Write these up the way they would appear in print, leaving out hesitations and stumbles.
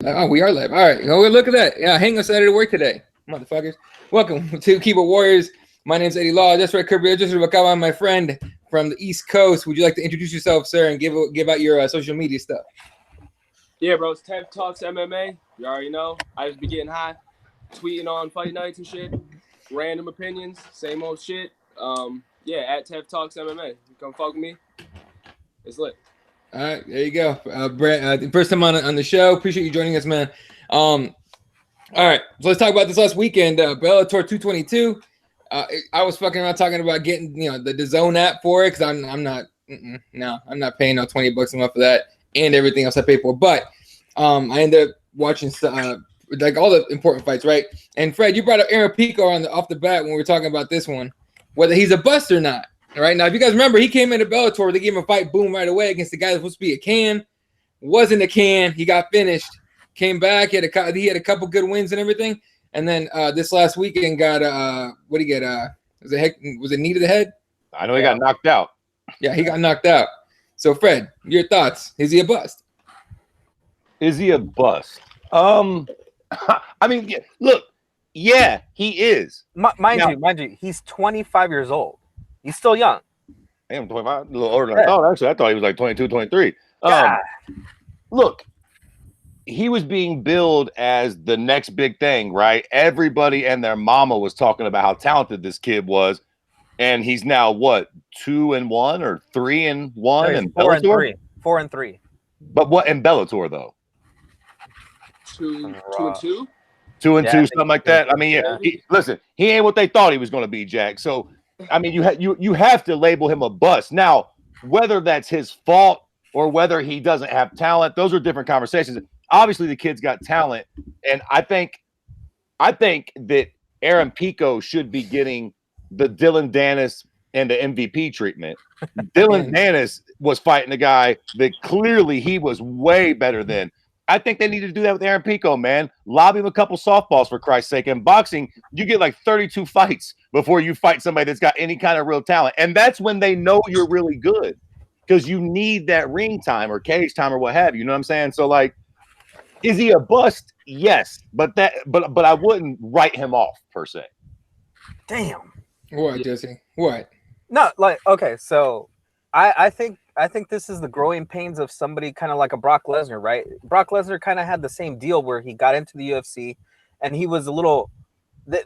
Oh, we are live. All right. Oh, look at that. Yeah, hang us out to work today, motherfuckers. Welcome to Keyboard Warriors. My name's Eddie Law. Just right, Kirby. Just about my friend from the East Coast. Would you like to introduce yourself, sir, and give out your social media stuff? Yeah, bro. It's Tev Talks MMA. You already know. I just be getting high, tweeting on fight nights and shit. Random opinions, same old shit. Yeah, at Tev Talks MMA. You come fuck with me. It's lit. All right, there you go. Brett, first time on the show. Appreciate you joining us, man. All right, so let's talk about this last weekend. Bellator 222. I was fucking around talking about getting the zone app for it because I'm not paying no $20 a month for that and everything else I pay for. But I ended up watching like all the important fights, right? And Fred, you brought up Aaron Pico off the bat when we were talking about this one, whether he's a bust or not. All right, now if you guys remember, he came into Bellator, they gave him a fight, boom, right away against the guy that's supposed to be a can. Wasn't a can. He got finished. Came back. He had a couple good wins and everything. And then this last weekend got what did he get? Was it knee to the head? I know he got knocked out. Yeah, he got knocked out. So Fred, your thoughts? Is he a bust? Is he a bust? I mean, look, yeah, he is. Mind you, he's 25 years old. He's still young. I am 25, a little older than I thought. Actually, I thought he was like 22, 23. Look, he was being billed as the next big thing, right? Everybody and their mama was talking about how talented this kid was. And he's now what, 2-1 or 3-1 in Bellator? 4-3. But what in Bellator though? 2-2? 2-2, something like that. I mean, yeah. Listen, he ain't what they thought he was going to be, Jack. So, I mean, you have to label him a bust. Now, whether that's his fault or whether he doesn't have talent, those are different conversations. Obviously, the kid's got talent, and I think that Aaron Pico should be getting the Dylan Dennis and the MVP treatment. Dylan Dennis was fighting a guy that clearly he was way better than. I think they need to do that with Aaron Pico, man. Lob him a couple softballs, for Christ's sake. In boxing, you get like 32 fights before you fight somebody that's got any kind of real talent. And that's when they know you're really good because you need that ring time or cage time or what have you. You know what I'm saying? So, like, is he a bust? Yes. But I wouldn't write him off, per se. Damn. What, Jesse? What? No, like, okay, so I think this is the growing pains of somebody kind of like a Brock Lesnar, right? Brock Lesnar kind of had the same deal where he got into the UFC and he was a little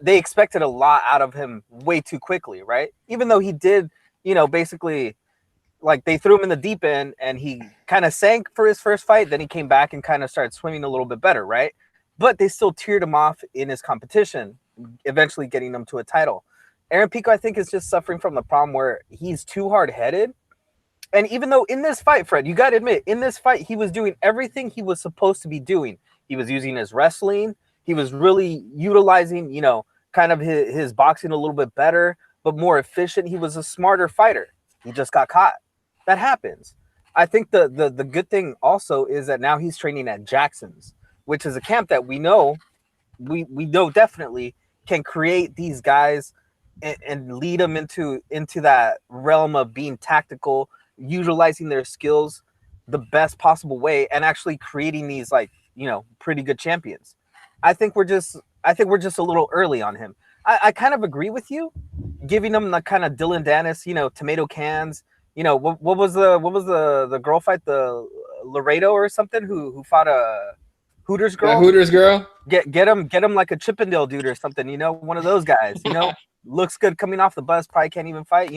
they expected a lot out of him way too quickly, right? Even though he did, basically like they threw him in the deep end and he kind of sank for his first fight, then he came back and kind of started swimming a little bit better, right? But they still tiered him off in his competition, eventually getting him to a title. Aaron Pico, I think, is just suffering from the problem where he's too hard-headed. And even though in this fight, Fred, you got to admit, in this fight, he was doing everything he was supposed to be doing. He was using his wrestling. He was really utilizing, kind of his boxing a little bit better, but more efficient. He was a smarter fighter. He just got caught. That happens. I think the good thing also is that now he's training at Jackson's, which is a camp that we know definitely can create these guys and lead them into that realm of being tactical, utilizing their skills the best possible way, and actually creating these pretty good champions. I think we're just a little early on him. I kind of agree with you, giving him the kind of Dylan Dennis, tomato cans. What was the girl fight, the Laredo or something who fought a Hooters girl? Hooters girl. Get him like a Chippendale dude or something. One of those guys. Looks good coming off the bus, probably can't even fight.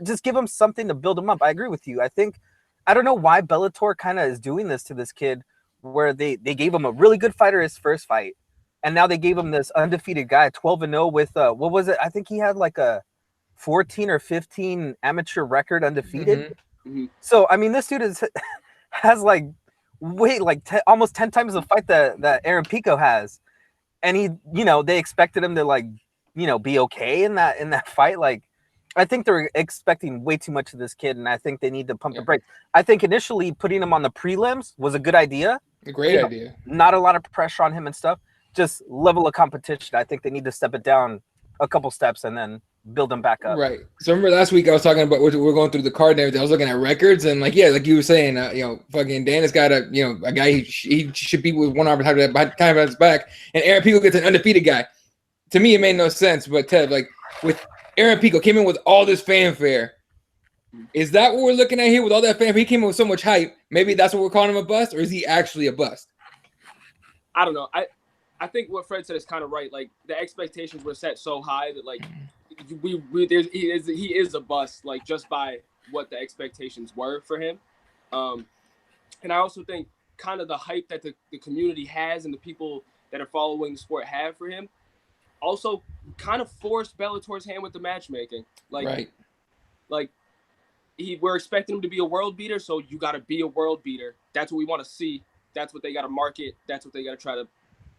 Just give him something to build him up. I agree with you. I don't know why Bellator kind of is doing this to this kid, where they gave him a really good fighter his first fight, and now they gave him this undefeated guy, 12-0 with what was it? I think he had like a 14 or 15 amateur record undefeated. Mm-hmm. So I mean, this dude has like almost 10 times the fight that Aaron Pico has, and he they expected him to be okay in that fight. Like, I think they're expecting way too much of this kid, and I think they need to pump the brakes. I think initially putting him on the prelims was a good idea. A great idea. Not a lot of pressure on him and stuff. Just level of competition. I think they need to step it down a couple steps and then build him back up. Right. So remember last week I was talking about we're going through the card and everything. I was looking at records and like you were saying, fucking Dan has got a guy he should be with one arm kind of on his back, and Aaron Pico gets an undefeated guy. To me, it made no sense. But Ted, like with Aaron Pico came in with all this fanfare. Is that what we're looking at here with all that fanfare? He came in with so much hype. Maybe that's what we're calling him a bust, or is he actually a bust? I don't know. I think what Fred said is kind of right. Like the expectations were set so high that like he is a bust, like just by what the expectations were for him. And I also think kind of the hype that the community has and the people that are following the sport have for him also kind of forced Bellator's hand with the matchmaking. Like, right. Like we're expecting him to be a world beater, so you got to be a world beater. That's what we want to see. That's what they got to market. That's what they got to try to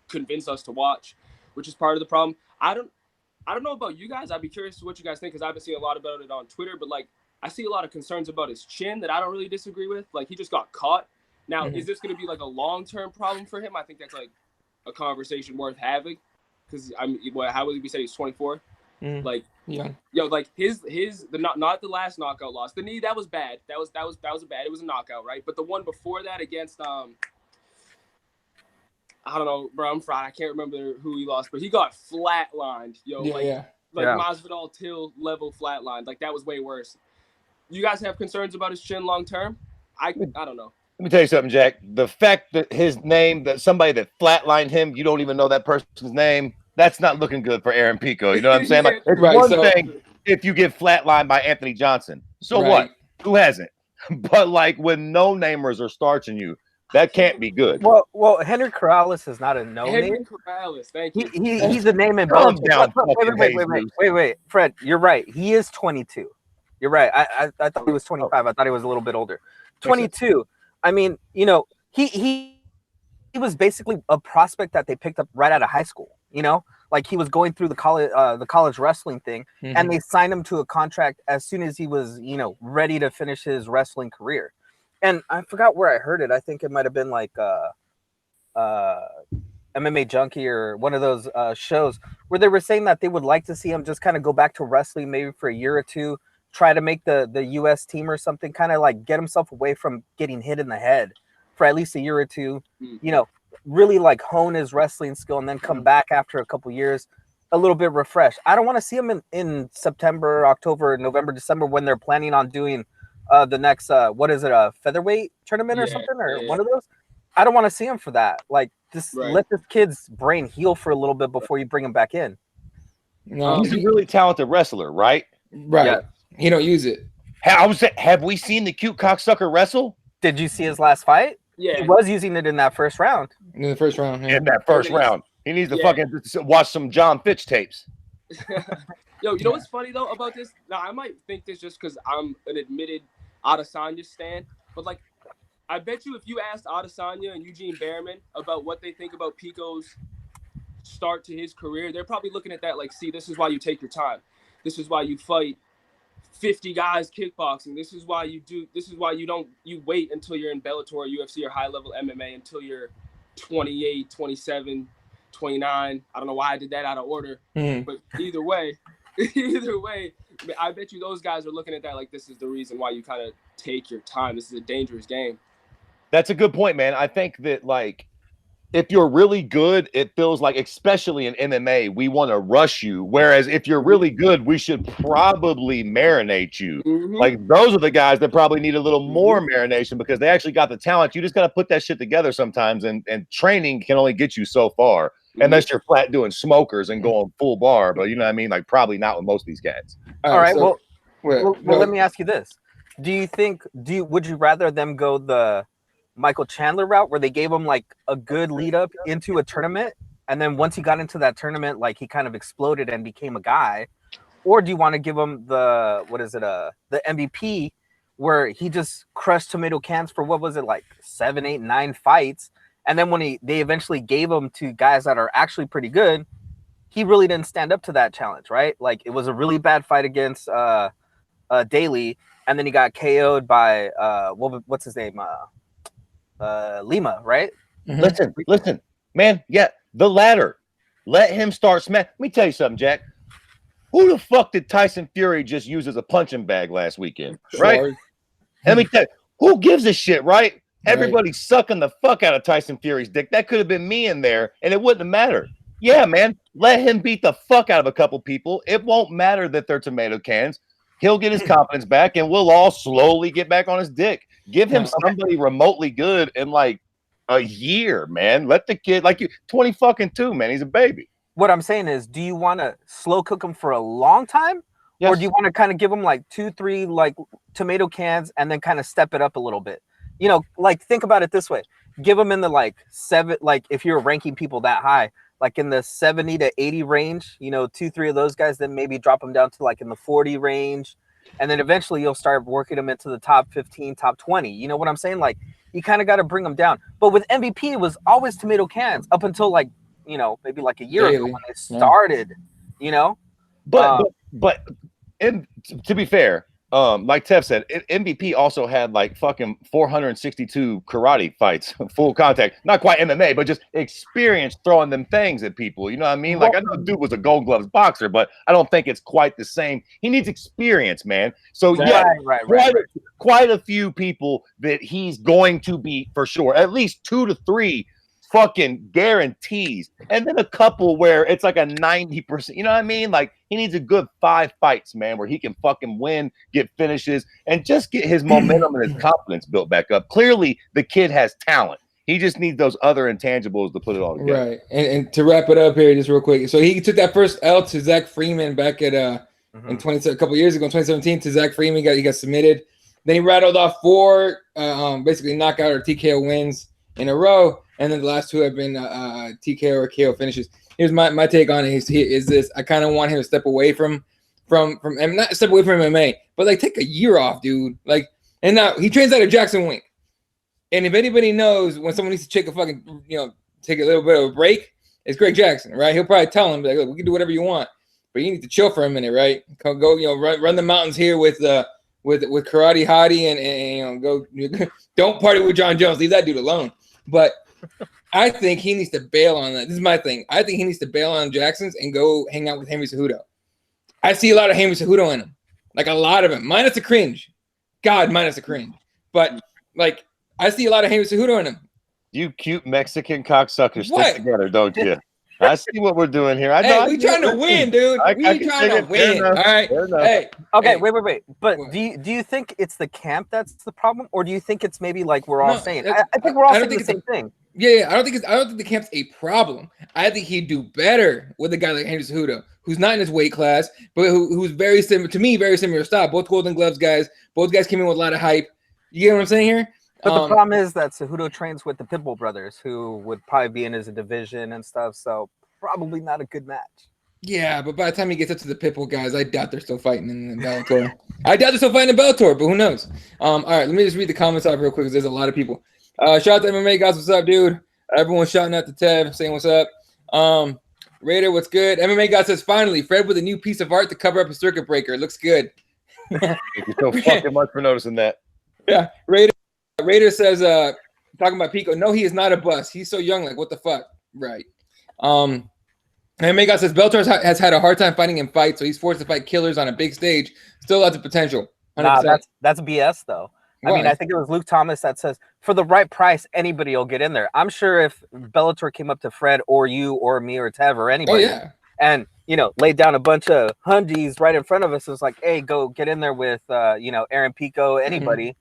convince us to watch, which is part of the problem. I don't know about you guys. I'd be curious to what you guys think because I've been seeing a lot about it on Twitter. But like, I see a lot of concerns about his chin that I don't really disagree with. Like, he just got caught. Now, is this going to be like a long-term problem for him? I think that's like a conversation worth having. Because how would we say he's 24? Like, yeah, like not the last knockout loss. The knee that was bad. That was bad. It was a knockout, right? But the one before that against I don't know, bro. I'm fried. I can't remember who he lost, but he got flatlined, Masvidal Till level flatlined. Like that was way worse. You guys have concerns about his chin long term? I don't know. Let me tell you something, Jack. The fact that his name, that somebody that flatlined him, you don't even know that person's name. That's not looking good for Aaron Pico. You know what I'm saying? Like, it's one thing if you get flatlined by Anthony Johnson. So what? Who hasn't? But like when no-namers are starching you, that can't be good. Well, Henry Corrales is not a no-name. Henry Corrales, thank you. He's a name in Bellator. Wait, Fred, you're right. He is 22. You're right. I thought he was 25. I thought he was a little bit older. 22. I mean, he was basically a prospect that they picked up right out of high school. Like he was going through the college wrestling thing, and they signed him to a contract as soon as he was, ready to finish his wrestling career. And I forgot where I heard it. I think it might have been like MMA Junkie or one of those shows where they were saying that they would like to see him just kind of go back to wrestling maybe for a year or two, try to make the U.S. team or something, kind of like get himself away from getting hit in the head for at least a year or two, really like hone his wrestling skill and then come back after a couple years a little bit refreshed. I don't want to see him in September, October, November, December when they're planning on doing the next what is it, a featherweight tournament or something, or one of those. I don't want to see him for that. Like, just let this kid's brain heal for a little bit before you bring him back in. No, he's a really talented wrestler, right? Yeah. He don't use it. Have we seen the cute cocksucker wrestle? Did you see his last fight? Yeah, he was using it in that first round. In the first round, in that first round, he needs to fucking watch some John Fitch tapes. Yo, you know what's funny though about this? Now I might think this just because I'm an admitted Adesanya stan, but like, I bet you if you asked Adesanya and Eugene Behrman about what they think about Pico's start to his career, they're probably looking at that like, see, this is why you take your time. This is why you fight 50 guys kickboxing. This is why you wait until you're in Bellator or UFC or high level MMA until you're 28, 27, 29. I don't know why I did that out of order, but either way, I bet you those guys are looking at that like this is the reason why you kind of take your time. This is a dangerous game. That's a good point, man. I think that like if you're really good, it feels like, especially in MMA, we want to rush you. Whereas if you're really good, we should probably marinate you. Like those are the guys that probably need a little more marination because they actually got the talent. You just got to put that shit together sometimes. And training can only get you so far unless you're flat doing smokers and going full bar. But you know what I mean? Like probably not with most of these guys. All right. So, well, let me ask you this. Would you rather them go the Michael Chandler route where they gave him like a good lead up into a tournament and then once he got into that tournament like he kind of exploded and became a guy, or do you want to give him the MVP where he just crushed tomato cans for what was it, like 7, 8, 9 fights, and then when they eventually gave him to guys that are actually pretty good, he really didn't stand up to that challenge, right? Like it was a really bad fight against Daly, and then he got KO'd by what's his name, Lima, right? Listen, man. Yeah, the latter. Let him start smack. Let me tell you something, Jack. Who the fuck did Tyson Fury just use as a punching bag last weekend? Right? Sure. Let me tell you, who gives a shit, right? Everybody's sucking the fuck out of Tyson Fury's dick. That could have been me in there, and it wouldn't have mattered. Yeah, man, let him beat the fuck out of a couple people. It won't matter that they're tomato cans. He'll get his confidence back, and we'll all slowly get back on his dick. Give him somebody remotely good in like a year, man. Let the kid, like you, 22, man. He's a baby. What I'm saying is, do you want to slow cook him for a long time? Yes. Or do you want to kind of give him like 2-3 like tomato cans and then kind of step it up a little bit? You know, like think about it this way. Give him in the like 7, like if you're ranking people that high, like in the 70 to 80 range, you know, 2-3 of those guys, then maybe drop them down to like in the 40 range. And then eventually you'll start working them into the top 15, top 20. You know what I'm saying? Like you kind of got to bring them down. But with MVP, it was always tomato cans up until like, you know, maybe like a year ago when they started, you know? But and to be fair, like Tev said, MVP also had like fucking 462 karate fights, full contact, not quite MMA, but just experience throwing them things at people. You know what I mean? Like I know dude was a Gold Gloves boxer, but I don't think it's quite the same. He needs experience, man. So yeah, quite a few people that he's going to beat for sure. At least 2 to 3 fucking guarantees, and then a couple where it's like a 90%. You know what I mean? Like he needs a good 5 fights, man, where he can fucking win, get finishes, and just get his momentum and his confidence built back up. Clearly, the kid has talent. He just needs those other intangibles to put it all together. Right. And to wrap it up here, just real quick. So he took that first L to Zach Freeman back at a couple years ago in 2017. To Zach Freeman, he got submitted. Then he rattled off 4 basically knockout or TKO wins in a row. And then the last 2 have been TKO or KO finishes. Here's my take on it. Is this? I kind of want him to step away from and not step away from MMA, but like take a year off, dude. Like, and now he trains out of Jackson Wink. And if anybody knows when someone needs to take a fucking, you know, take a little bit of a break, it's Greg Jackson, right? He'll probably tell him like, look, we can do whatever you want, but you need to chill for a minute, right? Go, you know, run the mountains here with Karate Hottie and you know, go. Don't party with John Jones. Leave that dude alone. But I think he needs to bail on that. This is my thing. I think he needs to bail on Jackson's and go hang out with Henry Cejudo. I see a lot of Henry Cejudo in him, like a lot of him, minus the cringe. God, minus the cringe. But like, I see a lot of Henry Cejudo in him. You cute Mexican cocksuckers stick together, don't you? I see what we're doing here. We trying to win, dude. We trying to win. All right. Hey. Okay. Wait. But do you think it's the camp that's the problem, or do you think it's maybe like we're all saying? I think we're all saying the same thing. Yeah. I don't think the camp's a problem. I think he'd do better with a guy like Henry Cejudo, who's not in his weight class, but who's very similar to me, very similar style. Both Golden Gloves guys. Both guys came in with a lot of hype. You get what I'm saying here? But the problem is that Cejudo trains with the Pitbull brothers, who would probably be in his division and stuff. So probably not a good match. Yeah, but by the time he gets up to the Pitbull guys, I doubt they're still fighting in Bellator. Bellator, but who knows? All right, let me just read the comments off real quick because there's a lot of people. Shout out to MMA guys, what's up, dude? Everyone shouting out to Tev, saying what's up. Raider, what's good? MMA guy says, finally, Fred with a new piece of art to cover up a circuit breaker. It looks good. Thank you so fucking much for noticing that. Yeah, Raider says, talking about Pico, no, he is not a bust. He's so young, like, what the fuck? Right. MMA guy says, Bellator has had a hard time fighting in fights, so he's forced to fight killers on a big stage. Still lots of potential. 100%. Nah, that's BS, though. Why? I mean, I think it was Luke Thomas that says, for the right price, anybody will get in there. I'm sure if Bellator came up to Fred or you or me or Tev or anybody and, you know, laid down a bunch of hundies right in front of us, it was like, hey, go get in there with, you know, Aaron Pico, anybody.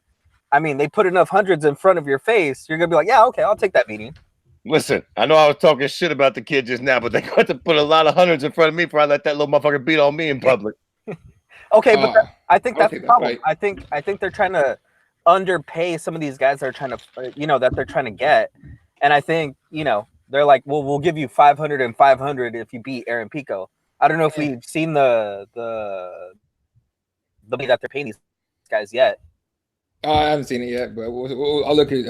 I mean, they put enough hundreds in front of your face. You're going to be like, yeah, okay, I'll take that meeting. Listen, I know I was talking shit about the kid just now, but they got to put a lot of hundreds in front of me before I let that little motherfucker beat on me in public. Okay, but I think that's the problem. I think they're trying to underpay some of these guys that are trying to, you know, that they're trying to get. And I think, you know, they're like, well, we'll give you 500 and 500 if you beat Aaron Pico. I don't know if we've seen the money that they're paying these guys yet. I haven't seen it yet, but I'll look at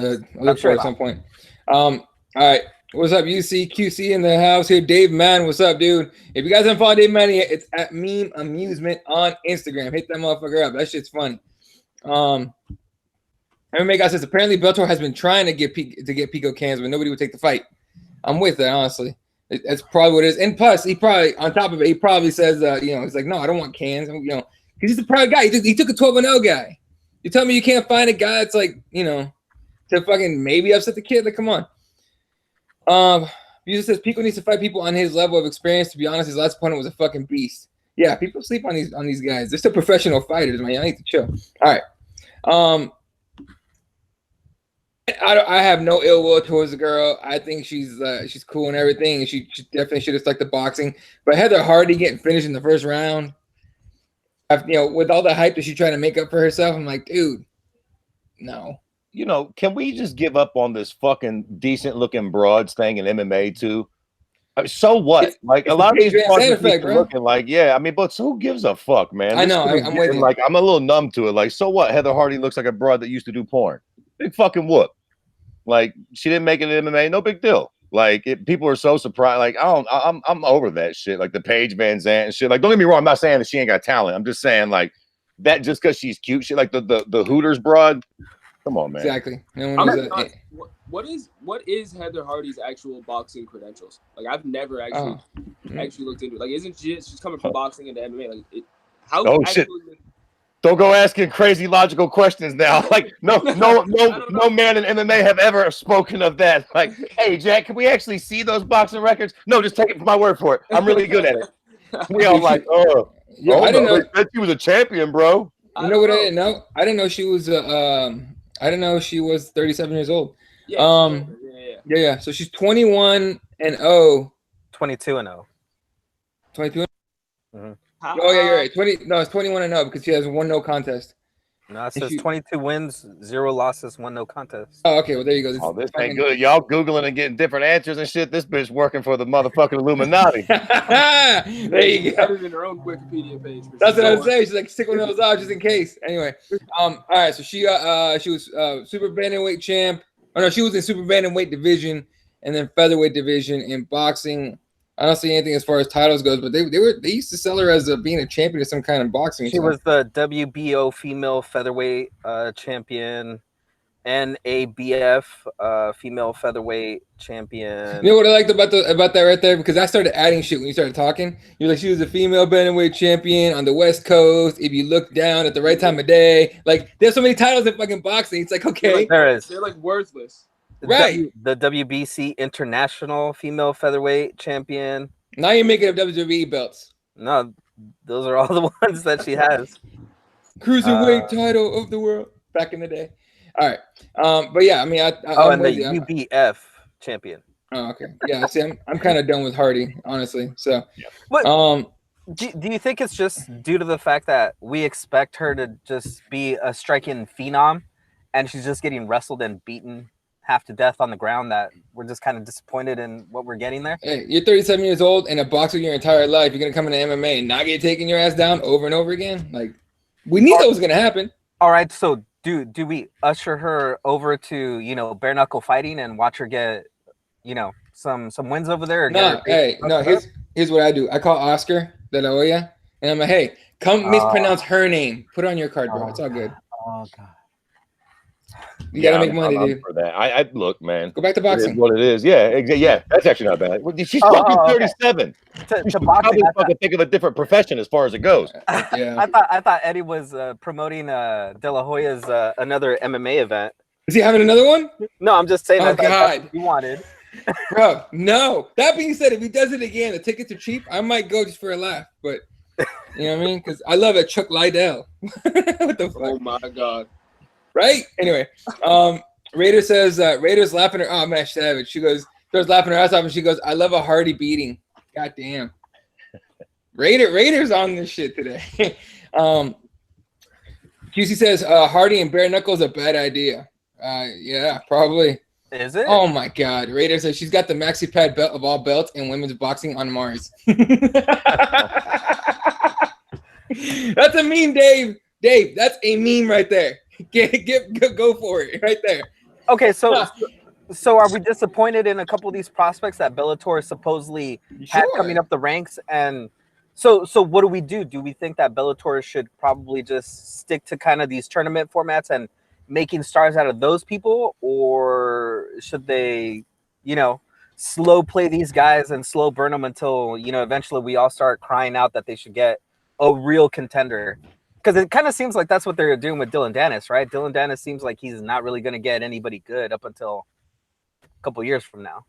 for it at some point. All right, what's up, QC in the house here. Dave Mann, what's up, dude? If you guys haven't followed Dave Mann yet, it's at Meme Amusement on Instagram. Hit that motherfucker up. That shit's funny. MMA guy says apparently Bellator has been trying to get Pico cans, but nobody would take the fight. I'm with that, honestly. That's probably what it is. And plus, he probably on top of it, he probably says, he's like, no, I don't want cans. Because he's the proud guy. He took a 12-0 guy. You tell me you can't find a guy that's like, to fucking maybe upset the kid. Like, come on. Jesus says Pico needs to fight people on his level of experience. To be honest, his last opponent was a fucking beast. Yeah, people sleep on these guys. They're still professional fighters, man. I need to chill. All right. I have no ill will towards the girl. I think she's cool and everything, and she definitely should have stuck to boxing. But Heather Hardy getting finished in the first round, with all the hype that she's trying to make up for herself, I'm like, dude, no. Can we just give up on this fucking decent looking broads thing in MMA too? I mean, so what? It's a lot of these broads are looking like, but who gives a fuck, man? I know. I'm with you. Like, I'm a little numb to it. Like, so what? Heather Hardy looks like a broad that used to do porn. Big fucking whoop. Like, she didn't make it in MMA. No big deal. Like, people are so surprised. Like, I'm over that shit. Like the Paige Van Zandt and shit. Like, don't get me wrong. I'm not saying that she ain't got talent. I'm just saying like that just because she's cute. Shit like the Hooters broad. Come on, man. Exactly. What is Heather Hardy's actual boxing credentials? Like, I've never actually looked into it. Like, isn't she's coming from boxing into MMA? Like, shit. Don't go asking crazy logical questions now. Like, no man in MMA have ever spoken of that. Like, hey, Jack, can we actually see those boxing records? No, just take it for my word for it. I'm really good at it. We all like, I didn't know that she was a champion, bro. You know what I didn't know? I didn't know she was I didn't know she was 37 years old. Yeah. So she's 21-0. 22-0. 22. Mm-hmm. Oh yeah, you're right. It's 21-0 because she has one no contest. No, it says 22 wins, 0 losses, 1 no contest. Oh, okay. Well, there you go. This ain't good. Y'all Googling and getting different answers and shit. This bitch working for the motherfucking Illuminati. There you go. In her own Wikipedia page. That's what I was saying. She's like stick one of those out just in case. Anyway, all right. So she was super bantamweight champ. Oh no, she was in super bantamweight division and then featherweight division in boxing. I don't see anything as far as titles goes, but they used to sell her as being a champion of some kind of boxing. She was the WBO female featherweight champion, NABF female featherweight champion. You know what I liked about that right there? Because I started adding shit when you started talking. You're like, she was a female bantamweight champion on the West Coast. If you look down at the right time of day, like there's so many titles in fucking boxing. It's like, okay, there is. They're like worthless. Right. The WBC International Female Featherweight Champion. Now you're making up WWE belts. No, those are all the ones that she has. Cruiserweight title of the world back in the day. All right. But yeah, I mean, I'm and the UBF champion. Oh, okay. Yeah, see, I'm kind of done with Hardy, honestly. So, do you think it's just due to the fact that we expect her to just be a striking phenom and she's just getting wrestled and beaten half to death on the ground that we're just kind of disappointed in what we're getting there? Hey, you're 37 years old and a boxer your entire life. You're going to come into MMA and not get taken your ass down over and over again? Like, we knew that was going to happen. All right, so do we usher her over to, bare knuckle fighting and watch her get, some wins over there? Here's what I do. I call Oscar De La Hoya, and I'm like, hey, come mispronounce her name. Put it on your card, bro. It's all good. Oh, God. You gotta make money, dude. For that, I look, man. Go back to boxing. It is what it is, yeah. That's actually not bad. She's fucking 37. To boxing, fucking think of a different profession as far as it goes. Yeah. I thought Eddie was promoting De La Hoya's another MMA event. Is he having another one? No, I'm just saying. Oh God, you wanted, bro? No. That being said, if he does it again, the tickets are cheap. I might go just for a laugh, but you know what I mean? Because I love it, Chuck Liddell. What the fuck? Oh my God. Right? Anyway, Raider says, Raider's laughing her. Oh, man, savage. She starts laughing her ass off, and she goes, I love a Hardy beating. God damn. Raider's on this shit today. QC says, Hardy and bare knuckles a bad idea. Yeah, probably. Is it? Oh, my God. Raider says she's got the maxi pad belt of all belts in women's boxing on Mars. That's a meme, Dave. Dave, that's a meme right there. Go for it right there. Okay, so are we disappointed in a couple of these prospects that Bellator supposedly had coming up the ranks? And so what do we do? Do we think that Bellator should probably just stick to kind of these tournament formats and making stars out of those people, or should they, slow play these guys and slow burn them until, you know, eventually we all start crying out that they should get a real contender. Because it kind of seems like that's what they're doing with Dylan Dennis, right? Dylan Dennis seems like he's not really going to get anybody good up until a couple years from now.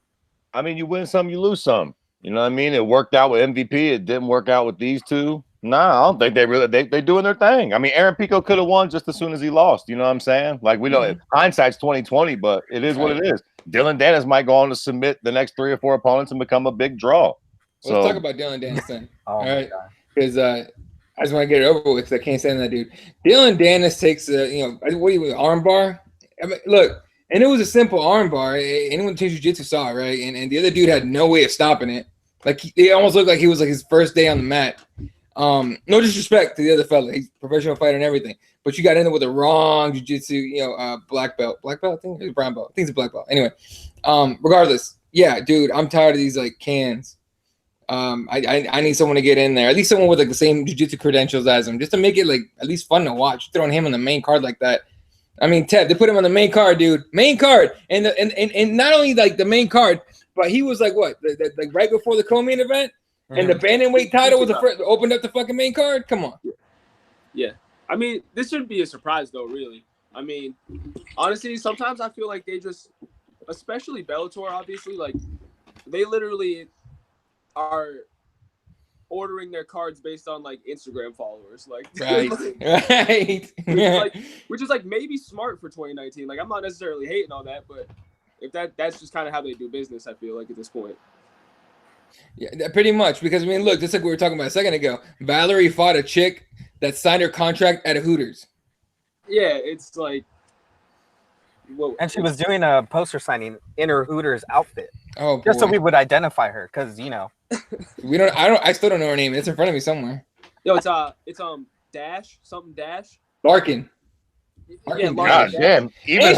I mean, you win some, you lose some. You know what I mean? It worked out with MVP. It didn't work out with these two. Nah, I don't think they doing their thing. I mean, Aaron Pico could have won just as soon as he lost. You know what I'm saying? Like, we know hindsight's 2020, but it is what it is. Dylan Dennis might go on to submit the next 3 or 4 opponents and become a big draw. So Let's talk about Dylan Dennis then. All right, because I just want to get it over with because I can't stand that dude. Dylan Dennis takes what do you arm bar? I mean, look, and it was a simple arm bar. Anyone who jiu-jitsu saw it, right? And the other dude had no way of stopping it. Like it almost looked like he was like his first day on the mat. No disrespect to the other fella. He's a professional fighter and everything. But you got in there with the wrong jiu-jitsu, black belt. Black belt? I think it's brown belt. I think it's a black belt. Anyway, regardless, yeah, dude, I'm tired of these like cans. I need someone to get in there. At least someone with like the same jiu-jitsu credentials as him, just to make it like at least fun to watch. Throwing him on the main card like that. I mean, Ted, they put him on the main card, dude. Main card. And not only like the main card, but he was like what? Like right before the co-main event? And the bantamweight title was the first opened up the fucking main card. Come on. Yeah, I mean, this shouldn't be a surprise though. Really, I mean, honestly, sometimes I feel like they just, especially Bellator, obviously, like they literally are ordering their cards based on like Instagram followers, like right, right, which is like maybe smart for 2019. Like I'm not necessarily hating on that, but if that's just kind of how they do business, I feel like at this point. Yeah, pretty much. Because, I mean, look, just like we were talking about a second ago, Valerie fought a chick that signed her contract at a Hooters. Yeah, it's like... Whoa. And she was doing a poster signing in her Hooters outfit. Oh, just so we would identify her, because, you know. I still don't know her name. It's in front of me somewhere. Yo, it's Dash, something Dash. Larkin. Yeah, gosh, damn. Even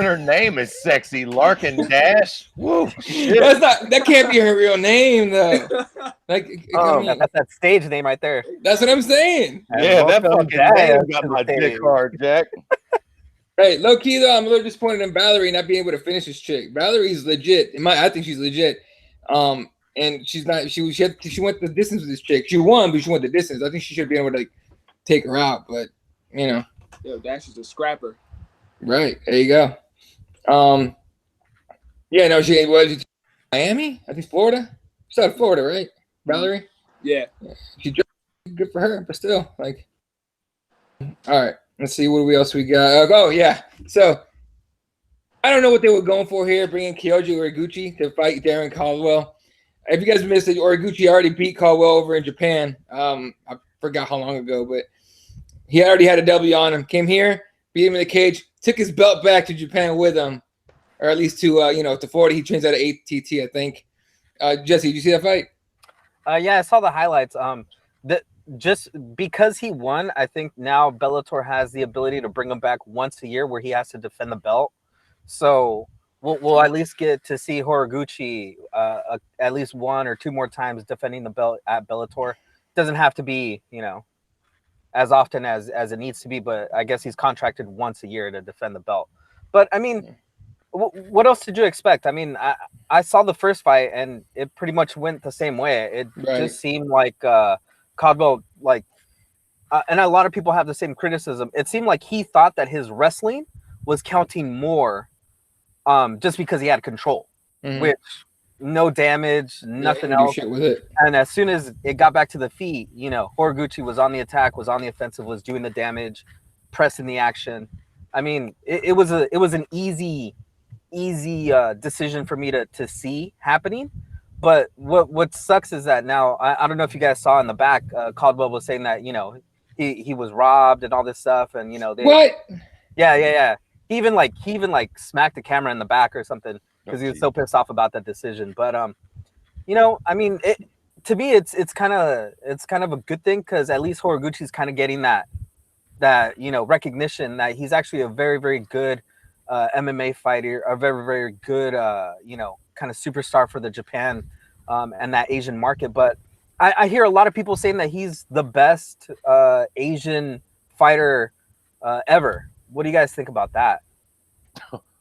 her name is sexy. Larkin Dash. Whoa, shit. That can't be her real name though. Like, that's that stage name right there. That's what I'm saying. Yeah, that fucking name got my dick hard, Jack. Hey, low key though, I'm a little disappointed in Valerie not being able to finish this chick. Valerie's legit. I think she's legit. And she's not. She went the distance with this chick. She won, but she went the distance. I think she should be able to like take her out, but Yo, Dash is a scrapper. Right. There you go. Yeah, no, she was Miami? I think Florida. She's out of Florida, right? Valerie? Yeah. She good for her, but still, like. All right. Let's see what else we got. Oh, yeah. So I don't know what they were going for here, bringing Kyoji Origuchi to fight Darren Caldwell. If you guys missed it, Origuchi already beat Caldwell over in Japan. I forgot how long ago, but he already had a W on him. Came here, beat him in the cage, took his belt back to Japan with him, or at least to Florida. He trains out of ATT, I think. Jesse, did you see that fight? Yeah, I saw the highlights. Just because he won, I think now Bellator has the ability to bring him back once a year, where he has to defend the belt. So we'll at least get to see Horiguchi at least 1 or 2 more times defending the belt at Bellator. Doesn't have to be, as often as it needs to be, but I guess he's contracted once a year to defend the belt. But I mean, what else did you expect? I mean, I saw the first fight and it pretty much went the same way. It just seemed like Caldwell, and a lot of people have the same criticism. It seemed like he thought that his wrestling was counting more, just because he had control, which no damage, nothing else. Shit with it. And as soon as it got back to the feet, Horiguchi was on the attack, was on the offensive, was doing the damage, pressing the action. I mean, it was an easy decision for me to see happening. But what sucks is that now I don't know if you guys saw in the back, Caldwell was saying that he was robbed and all this stuff, and what? Yeah. He even smacked the camera in the back or something because he was so pissed off about that decision. But I mean, to me, it's kind of a good thing, because at least Horiguchi's kind of getting that recognition that he's actually a very, very good MMA fighter, a very, very good kind of superstar for the Japan and that Asian market. But I hear a lot of people saying that he's the best Asian fighter ever. What do you guys think about that?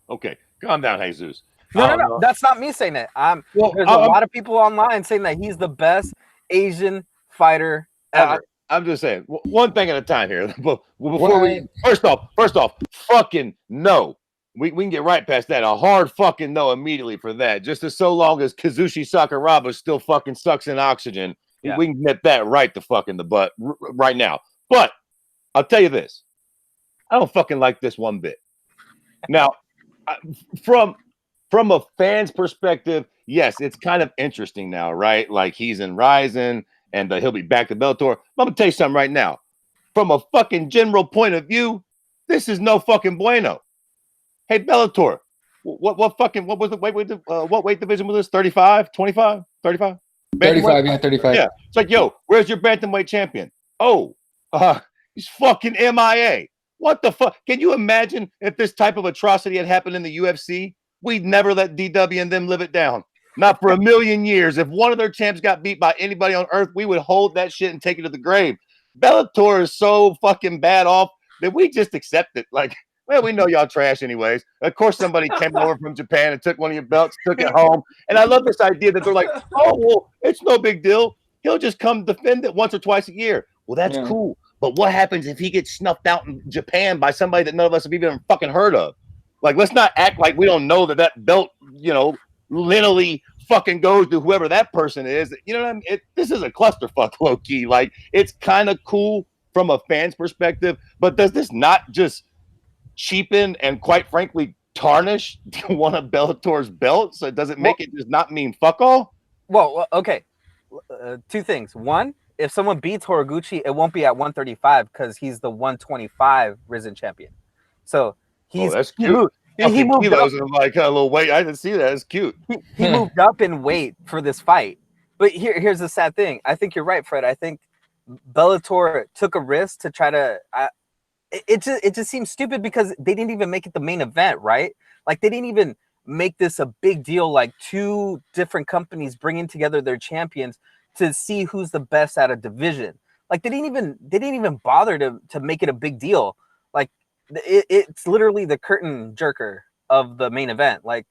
Okay, calm down, Jesus. No. That's not me saying it. There's a lot of people online saying that he's the best Asian fighter ever. I'm just saying one thing at a time here. First off, fucking no. We can get right past that. A hard fucking no immediately for that. Just as so long as Kazushi Sakuraba still fucking sucks in oxygen, we can nip that right the fuck in the butt right now. But I'll tell you this. I don't fucking like this one bit. Now, from a fan's perspective, yes, it's kind of interesting now, right? Like he's in Ryzen and he'll be back to Bellator. I'm gonna tell you something right now. From a fucking general point of view, this is no fucking bueno. Hey, Bellator, what was the what weight division was this? 35, 25, 35? 35, yeah, 35. Yeah. It's like, yo, where's your bantamweight champion? Oh, he's fucking MIA. What the fuck? Can you imagine if this type of atrocity had happened in the UFC? We'd never let DW and them live it down. Not for a million years. If one of their champs got beat by anybody on earth, we would hold that shit and take it to the grave. Bellator is so fucking bad off that we just accept it. Like, well, we know y'all trash anyways. Of course, somebody came over from Japan and took one of your belts, took it home. And I love this idea that they're like, oh, well, it's no big deal. He'll just come defend it once or twice a year. Well, that's cool. But what happens if he gets snuffed out in Japan by somebody that none of us have even fucking heard of? Like, let's not act like we don't know that belt, lineally fucking goes to whoever that person is. You know what I mean? This is a clusterfuck, low key. Like, it's kind of cool from a fan's perspective, but does this not just cheapen and, quite frankly, tarnish one of Bellator's belts? So does it make it just not mean fuck all? Well, okay. Two things. One, if someone beats Horiguchi, it won't be at 135 because he's the 125 Risen champion. So that's cute. He moved up in like a little weight. I didn't see that. It's cute. He moved up in weight for this fight. But here's the sad thing. I think you're right, Fred. I think Bellator took a risk to try to. It just seems stupid because they didn't even make it the main event, right? Like they didn't even make this a big deal. Like two different companies bringing together their champions to see who's the best at a division. Like they didn't even bother to make it a big deal. Like it's literally the curtain jerker of the main event. Like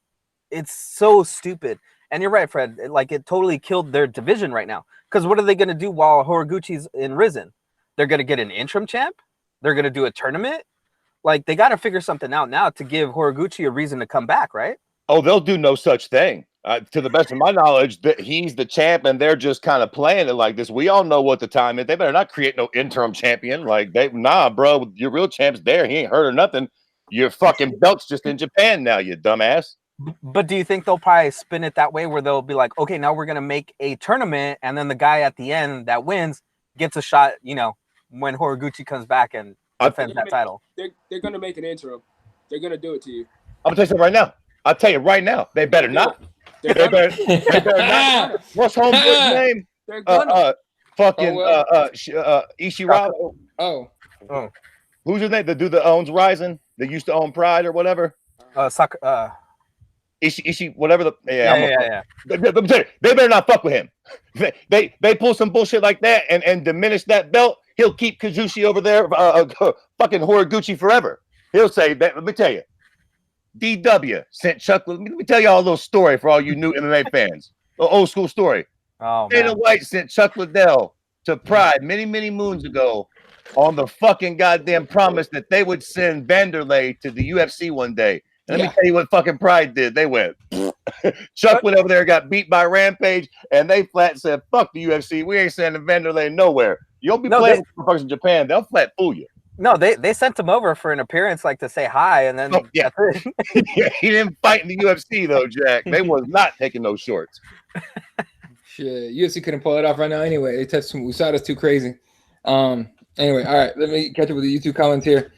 it's so stupid. And you're right, Fred. It totally killed their division right now. Because what are they going to do while Horiguchi's in Risen? They're going to get an interim champ. They're going to do a tournament. Like they got to figure something out now to give Horiguchi a reason to come back, right? Oh, they'll do no such thing. To the best of my knowledge, that he's the champ, and they're just kind of playing it like this. We all know what the time is. They better not create no interim champion. Like nah, bro, your real champ's there. He ain't hurt or nothing. Your fucking belt's just in Japan now, you dumbass. But do you think they'll probably spin it that way, where they'll be like, okay, now we're gonna make a tournament, and then the guy at the end that wins gets a shot, when Horiguchi comes back and defends that title? They're gonna make an interim. They're gonna do it to you. I'm gonna tell you something right now. I'll tell you right now. They better not. They better not. What's homeboy's name? They're gonna. Ishirawa. Oh. Who's his name? The dude that owns Ryzen, that used to own Pride or whatever. Ishi, whatever. Yeah. Let me tell you, they better not fuck with him. They pull some bullshit like that and diminish that belt. He'll keep Kazushi over there, fucking Horiguchi forever. He'll say that. Let me tell you. DW sent Chuck. Let me tell y'all a little story for all you new MMA fans. An old school story. Dana White sent Chuck Liddell to Pride many, many moons ago on the fucking goddamn promise that they would send Vanderlei to the UFC one day. And let me tell you what fucking Pride did. They went. Chuck went over there, got beat by Rampage, and they flat said, fuck the UFC. We ain't sending Vanderlei nowhere. You don't be playing with folks in Japan. They'll flat fool you. No, they sent him over for an appearance, like to say hi, and then yeah, he didn't fight in the UFC though, Jack. They was not taking those shorts. Shit, UFC couldn't pull it off right now. Anyway, they touched some USADA's too crazy. Anyway, all right, let me catch up with the YouTube comments here.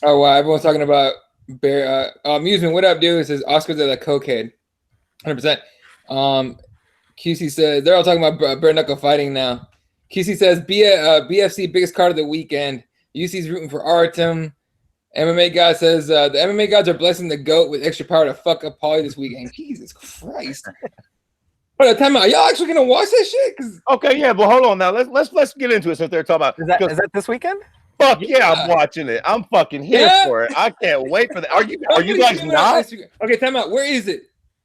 Oh wow, everyone's talking about Bear amusement. What up, dude? It says Oscar's at a cokehead. 100%. QC says they're all talking about bare knuckle fighting now. QC says BFC biggest card of the weekend. UC's rooting for Artem. MMA God says the MMA gods are blessing the GOAT with extra power to fuck up Paulie this weekend. Jesus Christ. But time out. Are y'all actually gonna watch that shit? Okay, yeah, but hold on now. Let's get into it since they're talking about. Is that this weekend? Fuck yeah, I'm watching it. I'm fucking here for it. I can't wait for that. Are you guys not? Okay, time out. Where is it?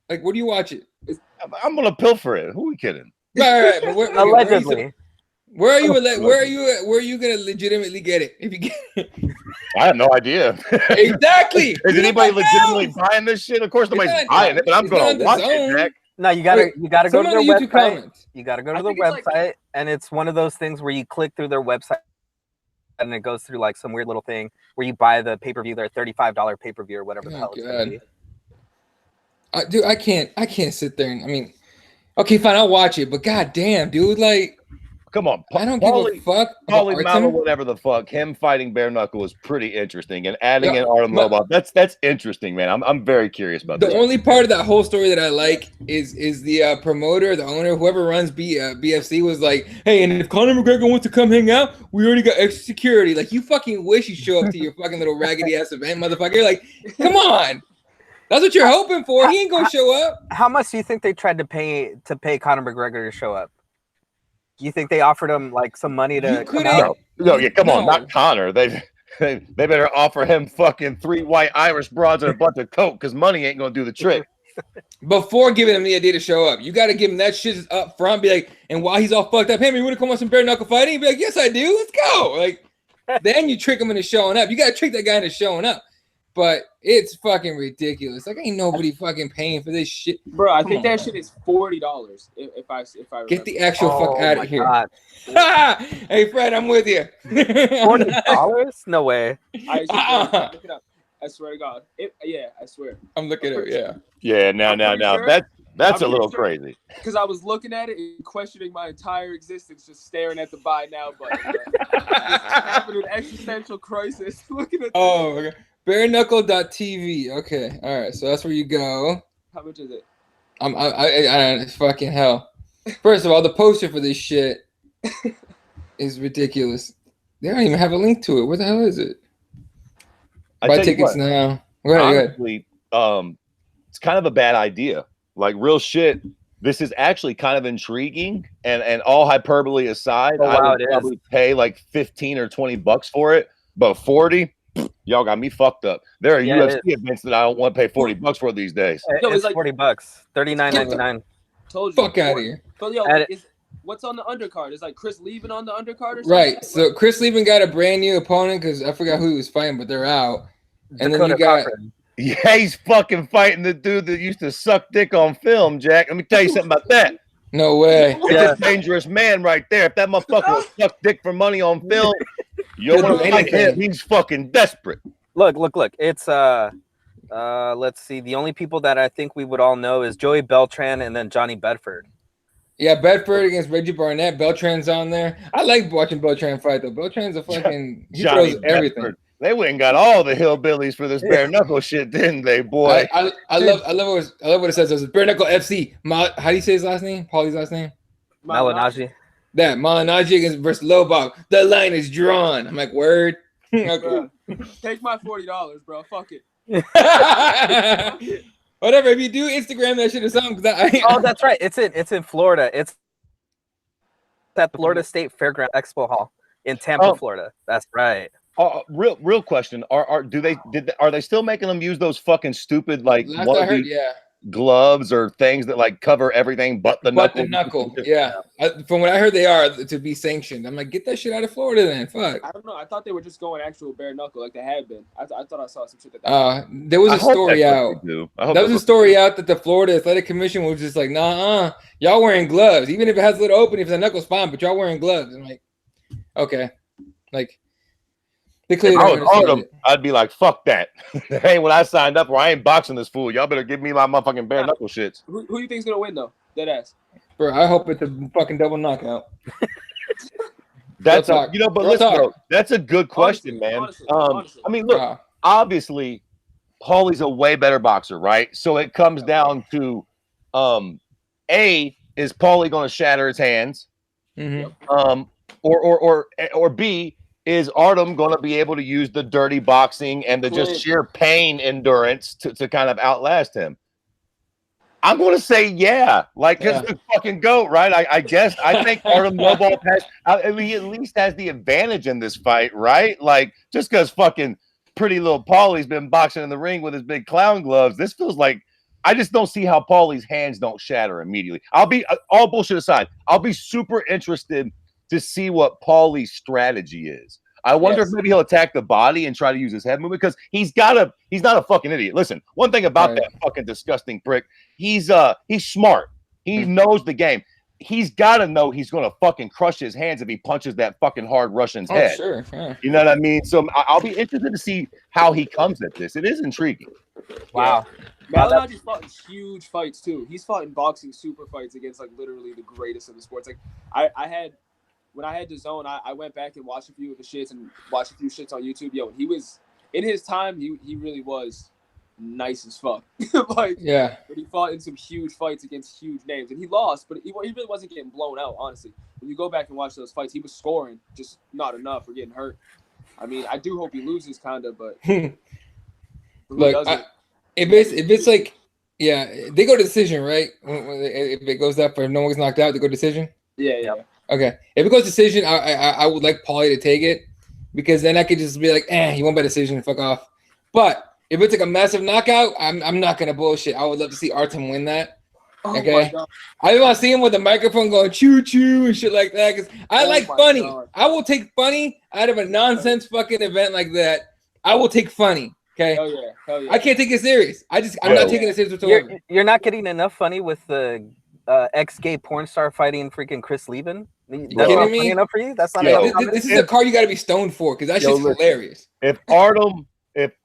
Like, where do you watch it? I'm gonna pilfer it. Who are we kidding? Right. But Allegedly. Where are you gonna legitimately get it? If you get it? I have no idea. Exactly. Is anybody legitimately buying this shit? Of course nobody's buying it, but I'm gonna watch it, Jack. No, you gotta go to their YouTube website. comments. You gotta go to their website, and it's one of those things where you click through their website, and it goes through like some weird little thing where you buy the pay-per-view, their $35 pay-per-view or whatever the hell it's gonna be. Dude, I can't sit there and okay, fine, I'll watch it, but goddamn, dude, like, come on, I don't give a fuck. Paulie Mama, whatever the fuck, him fighting bare knuckle is pretty interesting, and adding in Artem Lobov, that's interesting, man. I'm very curious about that. The only part of that whole story that I like is the promoter, the owner, whoever runs BFC was like, hey, and if Conor McGregor wants to come hang out, we already got extra security. Like, you fucking wish you show up to your fucking little raggedy ass event, motherfucker. Like, come on. That's what you're hoping for. He ain't gonna show up. How much do you think they tried to pay Conor McGregor to show up? Do you think they offered him like some money to come out? No, come on, not Conor. They better offer him fucking 3 white Irish broads and a bunch of coke, because money ain't gonna do the trick. Before giving him the idea to show up, you got to give him that shit up front. Be like, and while he's all fucked up, hey man, you want to come on some bare knuckle fighting? He'd be like, yes, I do. Let's go. Like, then you trick him into showing up. You got to trick that guy into showing up. But it's fucking ridiculous. Like, ain't nobody fucking paying for this shit. Bro, I think that shit is $40 if I remember. Get the actual fuck out of here. Hey Fred, I'm with you. $40? No way. Look it up. I swear to God. I swear. I'm looking at it, yeah. Yeah, now. That's a little crazy. Because I was looking at it and questioning my entire existence, just staring at the buy now button. Having an existential crisis. Looking at okay. Bareknuckle.tv. Okay. All right. So that's where you go. How much is it? I fucking hell. First of all, the poster for this shit is ridiculous. They don't even have a link to it. Where the hell is it? Buy tickets now. Go ahead. Honestly, it's kind of a bad idea. Like, real shit. This is actually kind of intriguing, and all hyperbole aside, I would probably pay like $15 or $20 for it, but 40. Y'all got me fucked up. There are UFC events that I don't want to pay $40 for these days. It's like $40, $39.99. Told you. Fuck out of here. So, what's on the undercard? Is like Chris Levin on the undercard or something? Right. So Chris Levin got a brand new opponent because I forgot who he was fighting, but they're out. And then you got. Yeah, he's fucking fighting the dude that used to suck dick on film, Jack. Let me tell you something about that. No way. It's a dangerous man right there. If that motherfucker will suck dick for money on film, you don't want to fight him. He's fucking desperate. Look. It's let's see. The only people that I think we would all know is Joey Beltran and then Johnny Bedford. Yeah, Bedford against Reggie Barnett. Beltran's on there. I like watching Beltran fight though. Beltran's a fucking he throws everything. Bedford. They went and got all the hillbillies for this bare knuckle shit, didn't they, boy? I love what it says. It's bare knuckle FC. How do you say his last name? Paulie's last name? Malignaggi. That Malignaggi against versus Lobov. The line is drawn. I'm like, word. Okay. Take my $40, bro. Fuck it. Whatever. If you do Instagram that shit or something. Oh, that's right. It's in Florida. It's at the Florida State Fairground Expo Hall in Tampa, Florida. That's right. Real question. Are they still making them use those fucking stupid like gloves or things that like cover everything but the knuckle? Yeah. From what I heard, they are to be sanctioned. I'm like, get that shit out of Florida then. Fuck. I don't know. I thought they were just going actual bare knuckle like they had been. I thought I saw some shit there was a story out. There was a story out that the Florida Athletic Commission was just like, nah, y'all wearing gloves. Even if it has a little opening, if the knuckle's fine, but y'all wearing gloves. I'm like, okay. Like, they clearly I would order them. I'd be like, fuck that. That ain't when I signed up, or I ain't boxing this fool. Y'all better give me my motherfucking bare knuckle shits. Who you think's gonna win though? Dead ass. Bro, I hope it's a fucking double knockout. That's but listen, bro, that's a good question, honestly, man. Honestly. I mean, look, obviously, Paulie's a way better boxer, right? So it comes down to, A, is Paulie going to shatter his hands? Mm-hmm. Or B, is Artem going to be able to use the dirty boxing and the just sheer pain endurance to kind of outlast him? I'm going to say like it's the fucking GOAT, right? I guess I think Artem Lobov he at least has the advantage in this fight, right? Like, just because fucking pretty little Paulie's been boxing in the ring with his big clown gloves, this feels like I just don't see how Paulie's hands don't shatter immediately. I'll be all bullshit aside. I'll be super interested to see what Paulie's strategy is. I wonder if maybe he'll attack the body and try to use his head movement because he's not a fucking idiot. Listen, one thing about that fucking disgusting prick, he's smart. He knows the game. He's got to know he's going to fucking crush his hands if he punches that fucking hard Russian's head. Sure. Yeah. You know what I mean? So I'll be interested to see how he comes at this. It is intriguing. Wow. Bellator just fought in huge fights too. He's fought in boxing super fights against like literally the greatest of the sports. Like I had when I had DAZN, I went back and watched a few of the shits and watched a few shits on YouTube. Yo, he was in his time. He really was nice as fuck. Like but he fought in some huge fights against huge names, and he lost. But he really wasn't getting blown out. Honestly, when you go back and watch those fights, he was scoring, just not enough or getting hurt. I mean, I do hope he loses, kind of, but look, if it's like, they go to decision, right? If it goes up or no one's knocked out, they go decision. Yeah. Okay, if it goes decision, I would like Paulie to take it because then I could just be like, he won by decision, fuck off. But if it's like a massive knockout, I'm not gonna bullshit. I would love to see Artem win that. Okay, I want to see him with a microphone going choo choo and shit like that because I like funny. God. I will take funny out of a nonsense fucking event like that. I will take funny. Okay. Hell yeah. I can't take it serious. I'm not taking it serious whatsoever. You're not getting enough funny with the ex-gay porn star fighting freaking Chris Lieben. That's not funny enough for you. That's not. This is a card you got to be stoned for because that shit's hilarious. If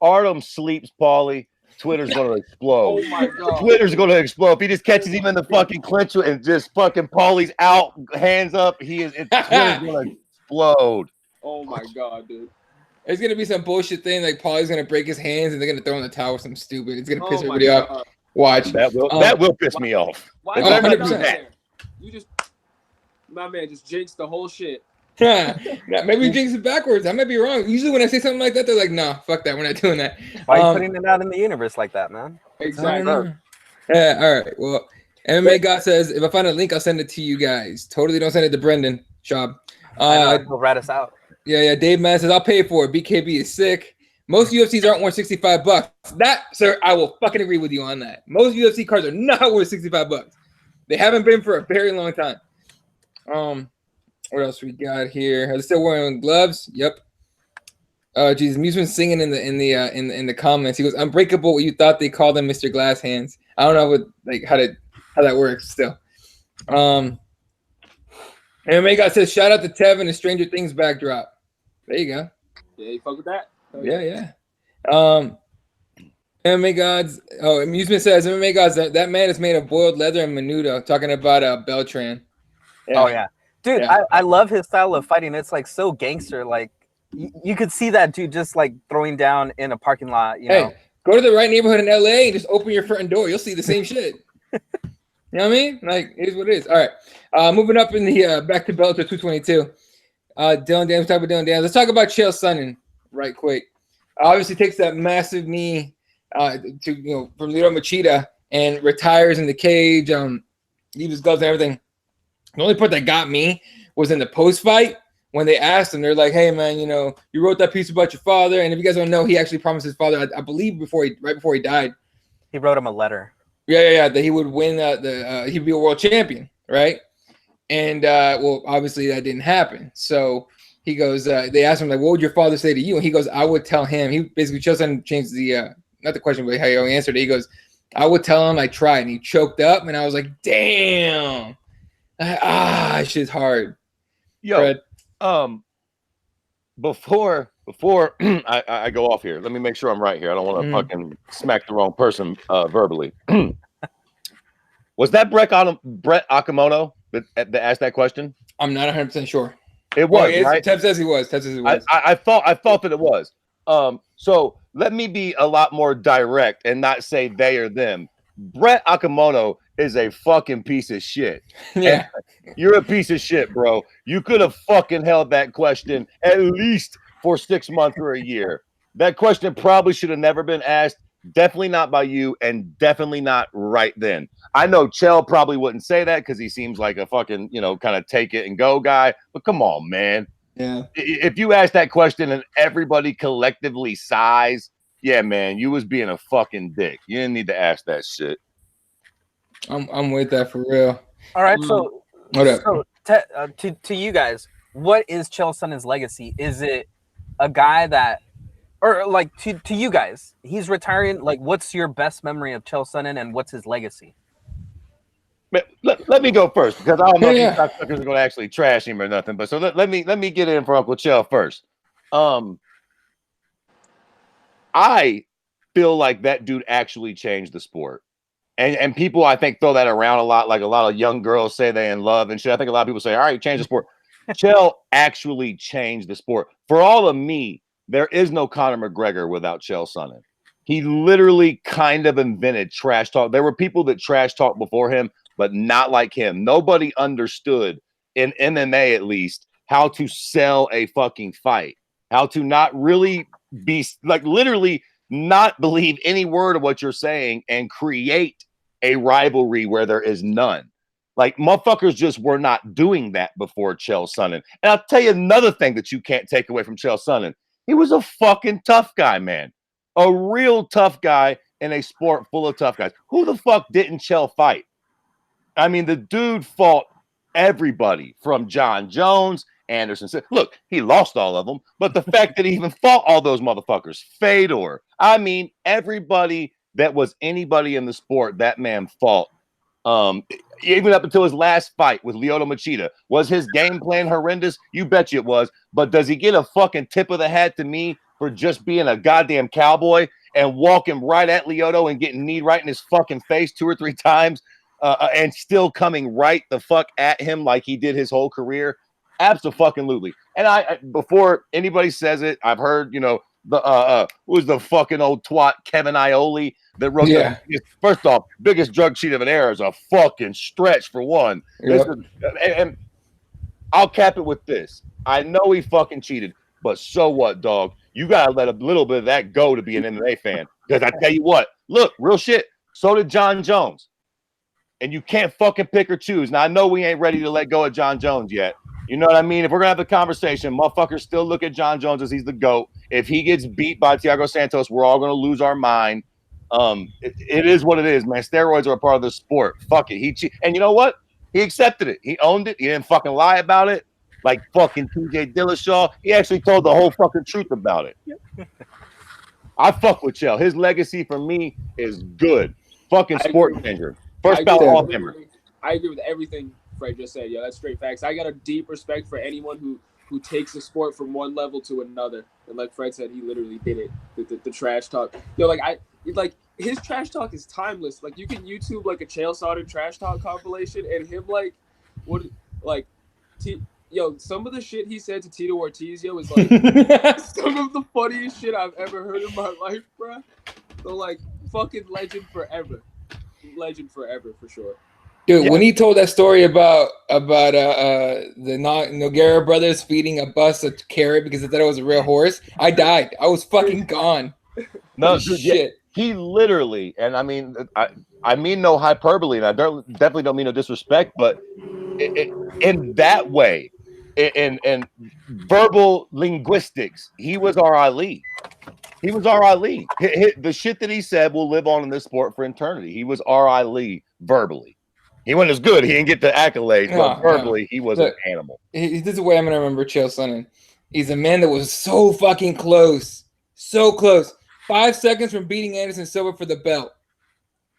Artem sleeps, Paulie, Twitter's gonna explode. Oh my God. Twitter's gonna explode. If he just catches him in the fucking clinch and just fucking Paulie's out, hands up, Twitter's gonna explode. Oh my God, dude. It's gonna be some bullshit thing like Paulie's gonna break his hands and they're gonna throw in the towel or something stupid. It's gonna piss everybody off. Watch. That will piss me off. Why 100%. My man just jinxed the whole shit. Maybe he jinxed it backwards. I might be wrong. Usually when I say something like that, they're like, "Nah, fuck that. We're not doing that." Why are you putting it out in the universe like that, man? Exactly. Yeah. All right. Well, MMA God says if I find a link, I'll send it to you guys. Totally don't send it to Brendan Schaub. He'll rat us out. Yeah. Dave Mann says I'll pay for it. BKB is sick. Most UFCs aren't worth $65. That, sir, I will fucking agree with you on that. Most UFC cards are not worth $65. They haven't been for a very long time. What else we got here? Are they still wearing gloves? Yep. Jesus, Museman's singing in the comments. He goes, "Unbreakable." You thought they called him Mr. Glass Hands. I don't know how that works. Still, MMA God says, "Shout out to Tevin and Stranger Things backdrop." There you go. Yeah, you fuck with that. Yeah. MMA Gods. Oh, Amusement says MMA Gods. That man is made of boiled leather and menudo. Talking about Beltran. Yeah. Oh yeah. Dude, I love his style of fighting. It's like so gangster. Like you could see that dude just like throwing down in a parking lot. You know, go to the right neighborhood in LA and just open your front door. You'll see the same shit. You know what I mean? Like, here's what it is. All right. Moving up in the back to Bellator 222. Dylan Dams, talk about Dylan Dams. Let's talk about Chael Sonnen right quick. Obviously takes that massive knee from Lito Machida and retires in the cage. Leaves his gloves and everything. The only part that got me was in the post-fight when they asked him, they're like, "Hey, man, you wrote that piece about your father." And if you guys don't know, he actually promised his father, I believe, right before he died. He wrote him a letter. Yeah, that he would win he'd be a world champion, right? And well, obviously that didn't happen. So he goes, they asked him like, "What would your father say to you?" And he goes, "I would tell him." He basically changed the not the question, but how he answered it. He goes, "I would tell him I tried," and he choked up, and I was like, "Damn." Shit's hard. Yo, Fred. Before I go off here, let me make sure I'm right here. I don't want to fucking smack the wrong person verbally. Was that Brett Okamoto that asked that question? I'm not 100% sure. It was, right? Tev says he was. I thought that it was. So let me be a lot more direct and not say they or them. Brett Okamoto is a fucking piece of shit. Yeah. You're a piece of shit, bro. You could have fucking held that question at least for 6 months or a year. That question probably should have never been asked. Definitely not by you, and definitely not right then. I know Chael probably wouldn't say that because he seems like a fucking, kind of take it and go guy. But come on, man. Yeah. If you ask that question and everybody collectively sighs, yeah, man, you was being a fucking dick. You didn't need to ask that shit. I'm with that for real. All right, so What up? to you guys, what is Chael Sonnen's legacy? Is it a guy that, or like to you guys, he's retiring? Like, what's your best memory of Chael Sonnen, and what's his legacy? Let me go first because I don't know if Yeah. these cocksuckers are going to actually trash him or nothing. But so let me get in for Uncle Chael first. I feel like that dude actually changed the sport. And people, I think, throw that around a lot. Like a lot of young girls say they in love and shit. I think a lot of people say, all right, change the sport. Chael actually changed the sport. For all of me, there is no Conor McGregor without Chael Sonnen. He literally kind of invented trash talk. There were people that trash talk before him, but not like him. Nobody understood, in MMA at least, how to sell a fucking fight, how to not really be like literally not believe any word of what you're saying and create a rivalry where there is none. Like motherfuckers just were not doing that before Chael Sonnen. And I'll tell you another thing that you can't take away from Chael Sonnen. He was a fucking tough guy, man. A real tough guy in a sport full of tough guys. Who the fuck didn't Chael fight? I mean, the dude fought everybody from John Jones, Anderson. Look, he lost all of them, but the fact that he even fought all those motherfuckers, Fedor, I mean, everybody that was anybody in the sport, that man fought. Even up until his last fight with Lyoto Machida. Was his game plan horrendous? You bet you it was. But does he get a fucking tip of the hat to me for just being a goddamn cowboy and walking right at Lyoto and getting kneed right in his fucking face 2 or 3 times and still coming right the fuck at him like he did his whole career? Absolutely. And I before anybody says it, I've heard, the who's the fucking old twat Kevin Iole that wrote first off, biggest drug cheat of an era is a fucking stretch for one. Yep. And I'll cap it with this. I know he fucking cheated, but so what, dog? You gotta let a little bit of that go to be an MMA fan. Because I tell you what, look, real shit. So did John Jones. And you can't fucking pick or choose. Now I know we ain't ready to let go of John Jones yet. You know what I mean? If we're gonna have the conversation, motherfuckers still look at John Jones as he's the GOAT. If he gets beat by Thiago Santos, we're all gonna lose our mind. It is what it is, man. Steroids are a part of the sport. Fuck it. And you know what? He accepted it. He owned it. He didn't fucking lie about it. Like fucking TJ Dillashaw. He actually told the whole fucking truth about it. I fuck with Chael. His legacy for me is good. Fucking sport changer. First ballot Hall of Famer. I agree with everything Fred just said. Yo, that's straight facts. I got a deep respect for anyone who takes the sport from one level to another. And like Fred said, he literally did it. The trash talk. Yo, like his trash talk is timeless. Like you can YouTube like a Chael Sonnen trash talk compilation and him some of the shit he said to Tito Ortiz, yo, is like some of the funniest shit I've ever heard in my life, bro. So like fucking legend forever. Legend forever for sure. Dude, when he told that story about the Nogueira brothers feeding a bus a carrot because they thought it was a real horse, I died. I was fucking gone. No, dude, shit. He literally, and I mean, I mean no hyperbole, and I definitely don't mean no disrespect, but in that way, in verbal linguistics, he was our Ali. He was our Ali. The shit that he said will live on in this sport for eternity. He was our Ali verbally. He wasn't as good. He didn't get the accolades, but verbally, he was an animal. This is the way I'm going to remember Chael Sonnen. He's a man that was so fucking close. So close. 5 seconds from beating Anderson Silva for the belt.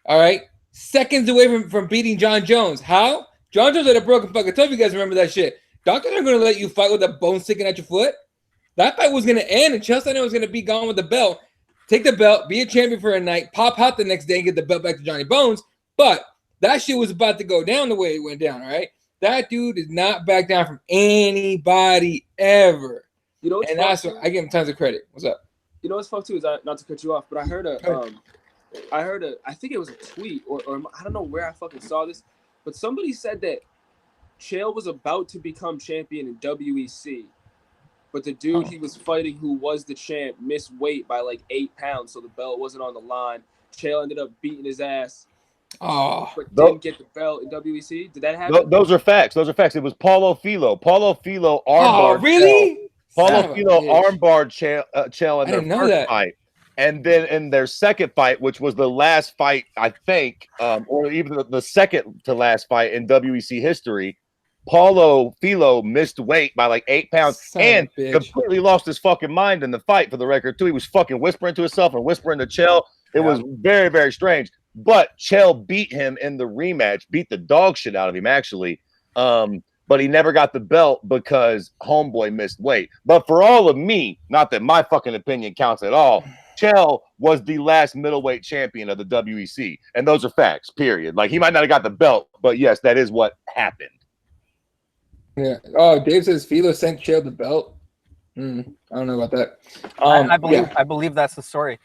All right? Seconds away from beating John Jones. How? John Jones had a broken fucking toe. If you guys remember that shit. Doctors aren't going to let you fight with a bone sticking at your foot. That fight was going to end, and Chael Sonnen was going to be gone with the belt. Take the belt, be a champion for a night, pop out the next day, and get the belt back to Johnny Bones. But that shit was about to go down the way it went down, all right? That dude is not back down from anybody ever. You know, and that's what I give him tons of credit. What's up? You know what's fucked too is not to cut you off, but I heard I think it was a tweet or I don't know where I fucking saw this, but somebody said that Chael was about to become champion in WEC, but the dude he was fighting, who was the champ, missed weight by like 8 pounds, so the belt wasn't on the line. Chael ended up beating his ass. But didn't get the belt in WEC. Did that happen? Those are facts. Those are facts. It was Paulo Filo. Paulo Filo armbarred. Oh, really? Paulo Filo armbarred Chael in their first fight. And then in their second fight, which was the last fight, I think, or even the second to last fight in WEC history, Paulo Filo missed weight by like 8 pounds and completely lost his fucking mind in the fight, for the record, too. He was fucking whispering to himself and whispering to Chael. It was very, very strange. But Chael beat him in the rematch, beat the dog shit out of him, actually. But he never got the belt because homeboy missed weight. But for all of me, not that my fucking opinion counts at all, Chael was the last middleweight champion of the WEC. And those are facts, period. Like, he might not have got the belt, but yes, that is what happened. Yeah. Oh, Dave says Filo sent Chael the belt. I don't know about that. I believe that's the story.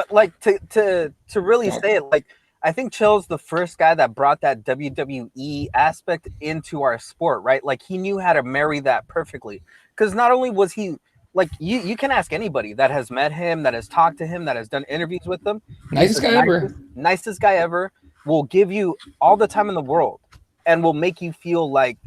Like, to really say it, like, I think Chael's the first guy that brought that WWE aspect into our sport, right? Like, he knew how to marry that perfectly. Because not only was he, like, you can ask anybody that has met him, that has talked to him, that has done interviews with him. Nicest guy ever. Will give you all the time in the world and will make you feel like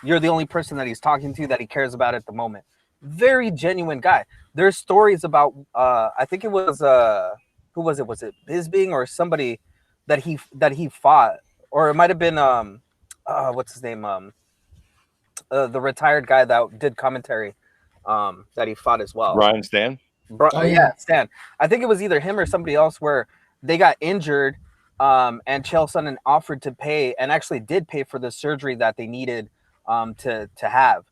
you're the only person that he's talking to, that he cares about at the moment. Very genuine guy. There's stories about, I think it was, who was it? Was it Bisbing or somebody that he fought? Or it might have been, what's his name? The retired guy that did commentary, that he fought as well. Brian Stan? Yeah, Stan. I think it was either him or somebody else where they got injured, and Chael Sonnen offered to pay, and actually did pay for the surgery that they needed to have.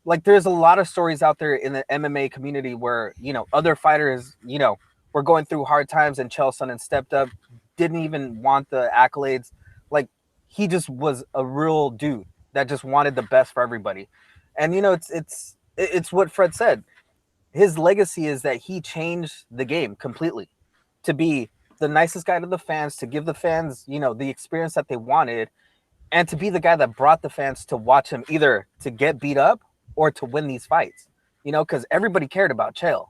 Like, there's a lot of stories out there in the MMA community where, you know, other fighters, you know, were going through hard times and Chael Sonnen stepped up, didn't even want the accolades. Like, he just was a real dude that just wanted the best for everybody. And, you know, it's what Fred said. His legacy is that he changed the game completely to be the nicest guy to the fans, to give the fans, you know, the experience that they wanted, and to be the guy that brought the fans to watch him either to get beat up or to win these fights, you know, because everybody cared about Chael,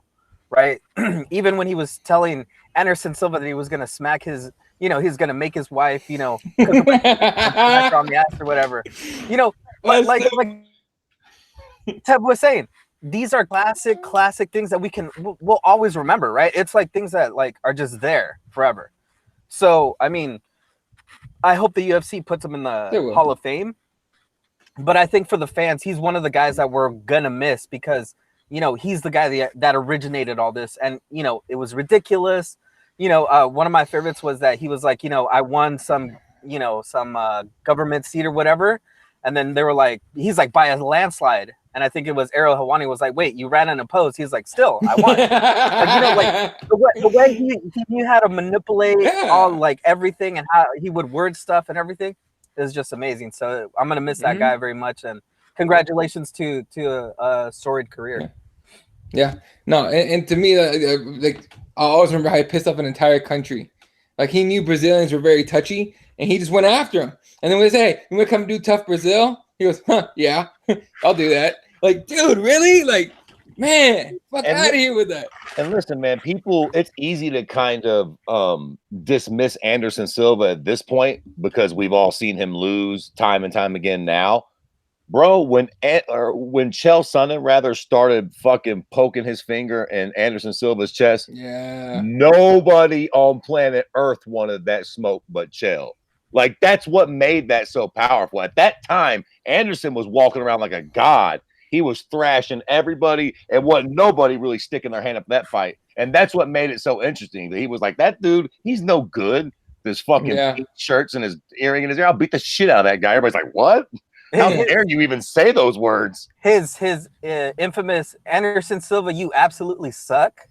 right? Even when he was telling Anderson Silva that he was going to smack his, you know, he's going to make his wife, you know, smack her on the ass or whatever, you know, like Teb was saying, these are classic things that we'll always remember, right? It's like things that like are just there forever. So, I mean, I hope the UFC puts him in the Hall of Fame. But I think for the fans, he's one of the guys that we're going to miss because, you know, he's the guy that originated all this. And, you know, it was ridiculous. You know, one of my favorites was that he was like, you know, I won some government seat or whatever. And then they were like, he's like, by a landslide. And I think it was Ariel Helwani was like, wait, you ran unopposed. He's like, still, I won. Like, you know, like the way he knew how to manipulate all like everything and how he would word stuff and everything is just amazing. So I'm gonna miss that guy very much. And congratulations to a storied career. Yeah. No, and to me, like I always remember how he pissed off an entire country. Like, he knew Brazilians were very touchy, and he just went after him. And then we say, hey, you want to come do tough Brazil? He goes, huh, yeah, I'll do that. Like, dude, really? Like, man, fuck out of here with that. And listen, man, people, it's easy to kind of dismiss Anderson Silva at this point because we've all seen him lose time and time again now. Bro, when Chael Sonnen rather started fucking poking his finger in Anderson Silva's chest, nobody on planet Earth wanted that smoke but Chael. Like, that's what made that so powerful. At that time, Anderson was walking around like a god. He was thrashing everybody, and wasn't nobody really sticking their hand up that fight. And that's what made it so interesting. That he was like, that dude, he's no good. This fucking pink shirts and his earring in his ear. I'll beat the shit out of that guy. Everybody's like, what? How dare you even say those words? His infamous Anderson Silva, you absolutely suck.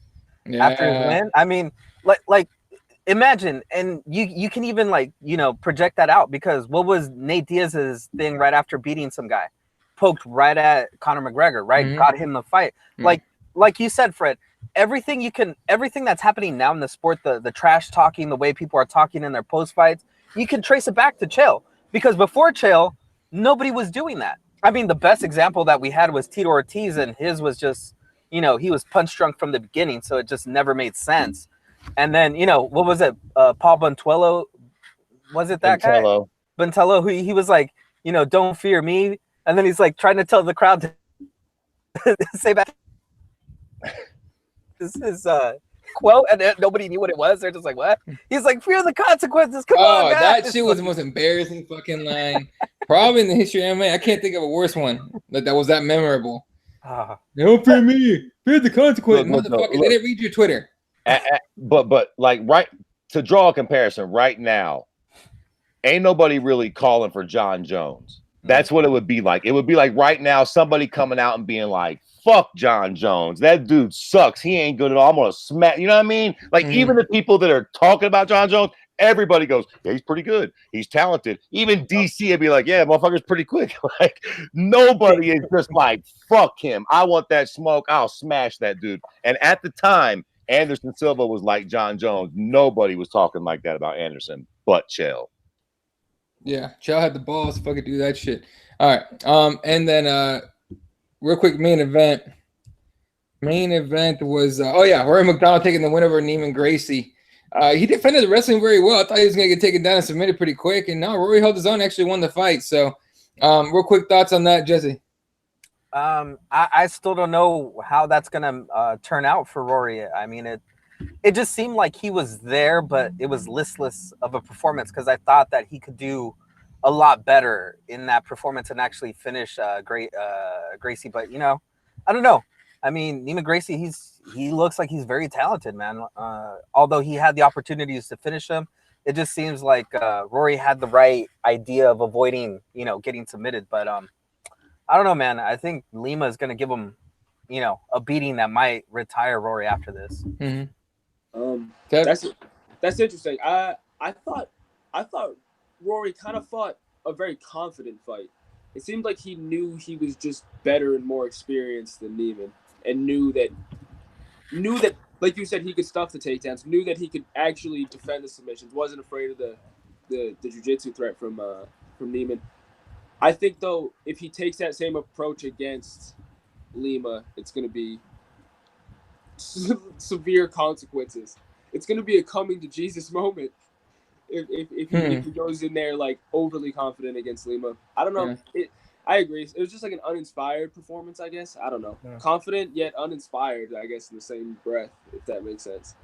After his win. I mean, like imagine, and you can even like, you know, project that out, because what was Nate Diaz's thing right after beating some guy? Poked right at Conor McGregor, right? Got him the fight. Like you said, Fred, everything that's happening now in the sport, the trash talking, the way people are talking in their post fights, you can trace it back to Chael, because before Chael, nobody was doing that. I mean, the best example that we had was Tito Ortiz, and his was just, you know, he was punch drunk from the beginning, so it just never made sense. And then, you know, what was it? Paul Bontello, was it that guy? Bontello, who he was like, you know, don't fear me. And then he's like trying to tell the crowd to say back. His quote, and then nobody knew what it was. They're just like, what? He's like, fear the consequences. Come on, guys. That shit was the most embarrassing fucking line probably in the history of MMA. I can't think of a worse one that was that memorable. Don't fear me, fear the consequences, motherfucker. They didn't read your Twitter. But like, right, to draw a comparison right now, ain't nobody really calling for John Jones. That's what it would be like. It would be like right now somebody coming out and being like, fuck John Jones. That dude sucks. He ain't good at all. I'm going to smack. You know what I mean? Like, even the people that are talking about John Jones, everybody goes, yeah, he's pretty good. He's talented. Even DC would be like, yeah, motherfucker's pretty quick. Like, nobody is just like, fuck him. I want that smoke. I'll smash that dude. And at the time, Anderson Silva was like John Jones. Nobody was talking like that about Anderson but Chael. Yeah, Chael had the balls to fucking do that shit. All right. And then real quick, main event. Main event was Rory McDonald taking the win over Neiman Gracie. He defended the wrestling very well. I thought he was gonna get taken down and submitted pretty quick, and no, Rory held his own, actually won the fight. So real quick thoughts on that, Jesse. I still don't know how that's gonna turn out for Rory. I mean, it just seemed like he was there, but it was listless of a performance because I thought that he could do a lot better in that performance and actually finish Gracie. But you know, I don't know. I mean, Neiman Gracie, he looks like he's very talented, man. Although he had the opportunities to finish him, it just seems like Rory had the right idea of avoiding, getting submitted. But I don't know, man. I think Lima is going to give him, a beating that might retire Rory after this. Mm-hmm. That's interesting. I thought Rory kind of fought a very confident fight. It seemed like he knew he was just better and more experienced than Neiman, and knew that, like you said, he could stuff the takedowns. Knew that he could actually defend the submissions. Wasn't afraid of the jiu-jitsu threat from Neiman. I think though, if he takes that same approach against Lima, it's going to be severe consequences. It's going to be a coming to Jesus moment if he goes in there like overly confident against Lima. I don't know. Yeah. I agree. It was just like an uninspired performance, I guess. I don't know. Yeah. Confident yet uninspired, I guess, in the same breath, if that makes sense.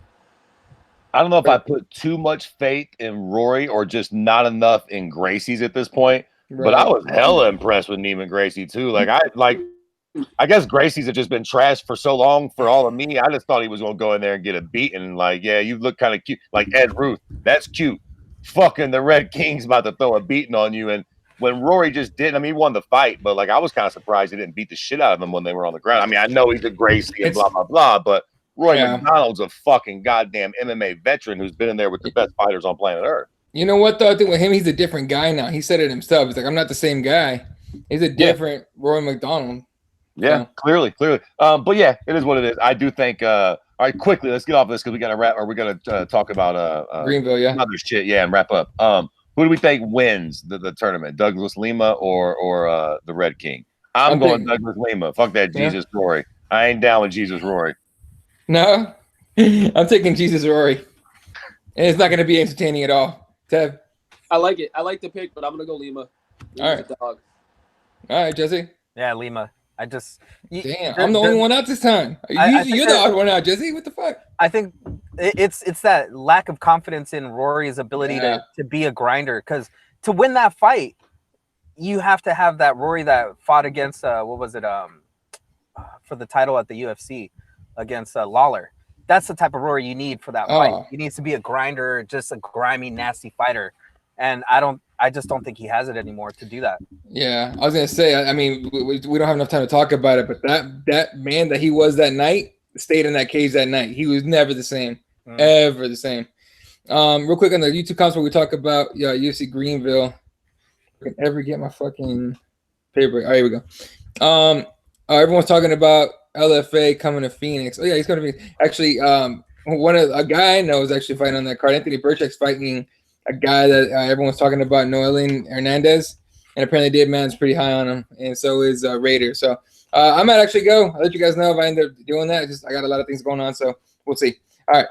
I don't know if I put too much faith in Rory or just not enough in Gracie's at this point. Right. But I was hella impressed with Neiman Gracie too. I guess Gracie's have just been trashed for so long for all of me. I just thought he was going to go in there and get a beating. Like, yeah, you look kind of cute. Like Ed Ruth, that's cute. Fucking the Red King's about to throw a beating on you. And when Rory just didn't, I mean, he won the fight, but like I was kind of surprised he didn't beat the shit out of him when they were on the ground. I mean, I know he's a Gracie and blah, blah, blah, but Roy McDonald's a fucking goddamn MMA veteran who's been in there with the best fighters on planet Earth. You know what, though? I think with him, he's a different guy now. He said it himself. He's like, I'm not the same guy. He's a different Roy McDonald. Yeah, clearly. But yeah, it is what it is. I do think. All right, quickly, let's get off this because we got to wrap. Or we're gonna talk about Greenville, other shit, and wrap up. Who do we think wins the tournament? Douglas Lima or the Red King? I'm going Douglas Lima. Fuck that Jesus Rory. I ain't down with Jesus Rory. No, I'm taking Jesus Rory, and it's not going to be entertaining at all. Tev, I like it. I like the pick, but I'm gonna go Lima. Lima's a dog. All right, Jesse. Yeah, Lima. Damn, I'm the only one out this time. Usually you're the odd one out, Jesse. What the fuck? I think it's that lack of confidence in Rory's ability to be a grinder. Because to win that fight, you have to have that Rory that fought against for the title at the UFC against Lawler. That's the type of Rory you need for that fight. He needs to be a grinder, just a grimy, nasty fighter. And I just don't think he has it anymore to do that. Yeah, I was gonna say. I mean, we don't have enough time to talk about it, but that man that he was that night stayed in that cage that night. He was never the same, ever the same. Real quick on the YouTube comments where we talk about UFC Greenville. I can ever get my fucking paper. All right, here we go. Everyone's talking about LFA coming to Phoenix. Oh yeah, he's going to be actually. A guy I know is actually fighting on that card. Anthony Burchak's fighting a guy that everyone's talking about, Noelin Hernandez, and apparently Dave Mann's pretty high on him, and so is Raider. So I might actually go. I'll let you guys know if I end up doing that. I got a lot of things going on, so we'll see. All right,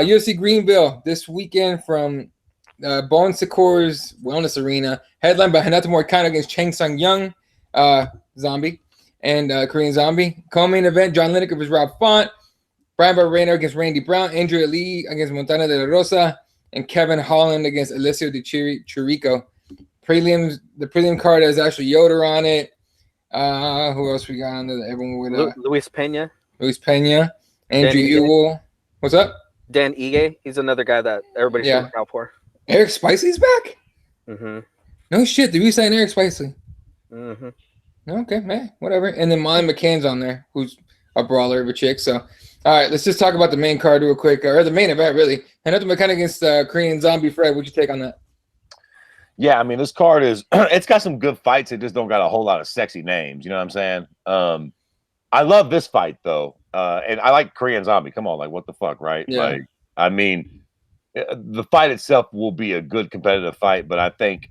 UFC Greenville this weekend from Bon Secours Wellness Arena, headlined by Hinata Morikano against Chang Sung Young, Zombie, and Korean Zombie. Co-main event: John Lineker vs. Rob Font. Brian Barreno against Randy Brown, Andrea Lee against Montana de la Rosa, and Kevin Holland against Alessio de Chirico. Prelims. The prelim card has Ashley Yoder on it. Who else we got on there? Everyone with Luis Pena. Luis Pena, Andrew Ewell. What's up? Dan Ige. He's another guy that everybody should look out for. Eric Spicely's back? Mm-hmm. No shit. Did we sign Eric Spicely? Mm-hmm. Okay, man. Whatever. And then Molly McCann's on there, who's a brawler of a chick. So, all right, let's just talk about the main card real quick, or the main event, really. Another McCann against Korean Zombie. Fred, what'd you take on that? Yeah, I mean, this card is it's got some good fights. It just don't got a whole lot of sexy names. You know what I'm saying? I love this fight though, and I like Korean Zombie. Come on, like what the fuck, right? Yeah. Like, I mean, the fight itself will be a good competitive fight, but I think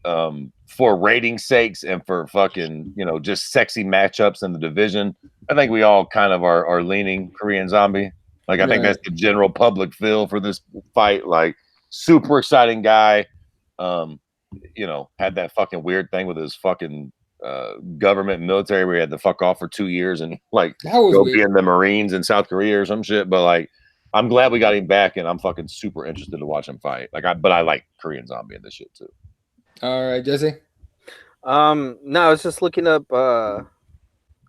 for rating sakes and for fucking just sexy matchups in the division, I think we all kind of are leaning Korean Zombie. Like I think that's the general public feel for this fight. Like super exciting guy. Had that fucking weird thing with his fucking government and military where he had to fuck off for 2 years and like go be in the Marines in South Korea or some shit. But like, I'm glad we got him back, and I'm fucking super interested to watch him fight. But I like Korean Zombie in this shit too. All right, Jesse. No, I was just looking up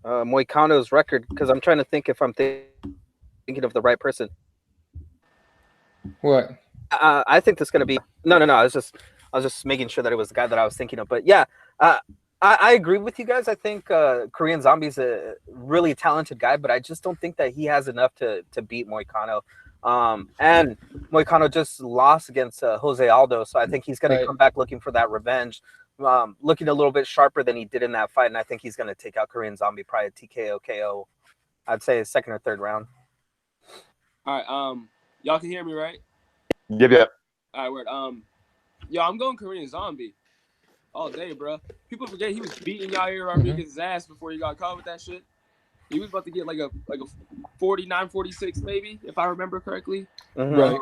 Moicano's record because I'm trying to think if I'm thinking of the right person. What? I think this is gonna be no. I was just making sure that it was the guy that I was thinking of. But yeah, I agree with you guys. I think Korean Zombie's a really talented guy, but I just don't think that he has enough to beat Moicano. And Moicano just lost against Jose Aldo, so I think he's going to come back looking for that revenge, looking a little bit sharper than he did in that fight, and I think he's going to take out Korean Zombie probably TKO, KO. I'd say second or third round. All right, y'all can hear me, right? Yep. All right, word. Yo, I'm going Korean Zombie all day, bro. People forget he was beating Yair Rodriguez's ass before he got caught with that shit. He was about to get like a 49-46 maybe, if I remember correctly. Mm-hmm. Right.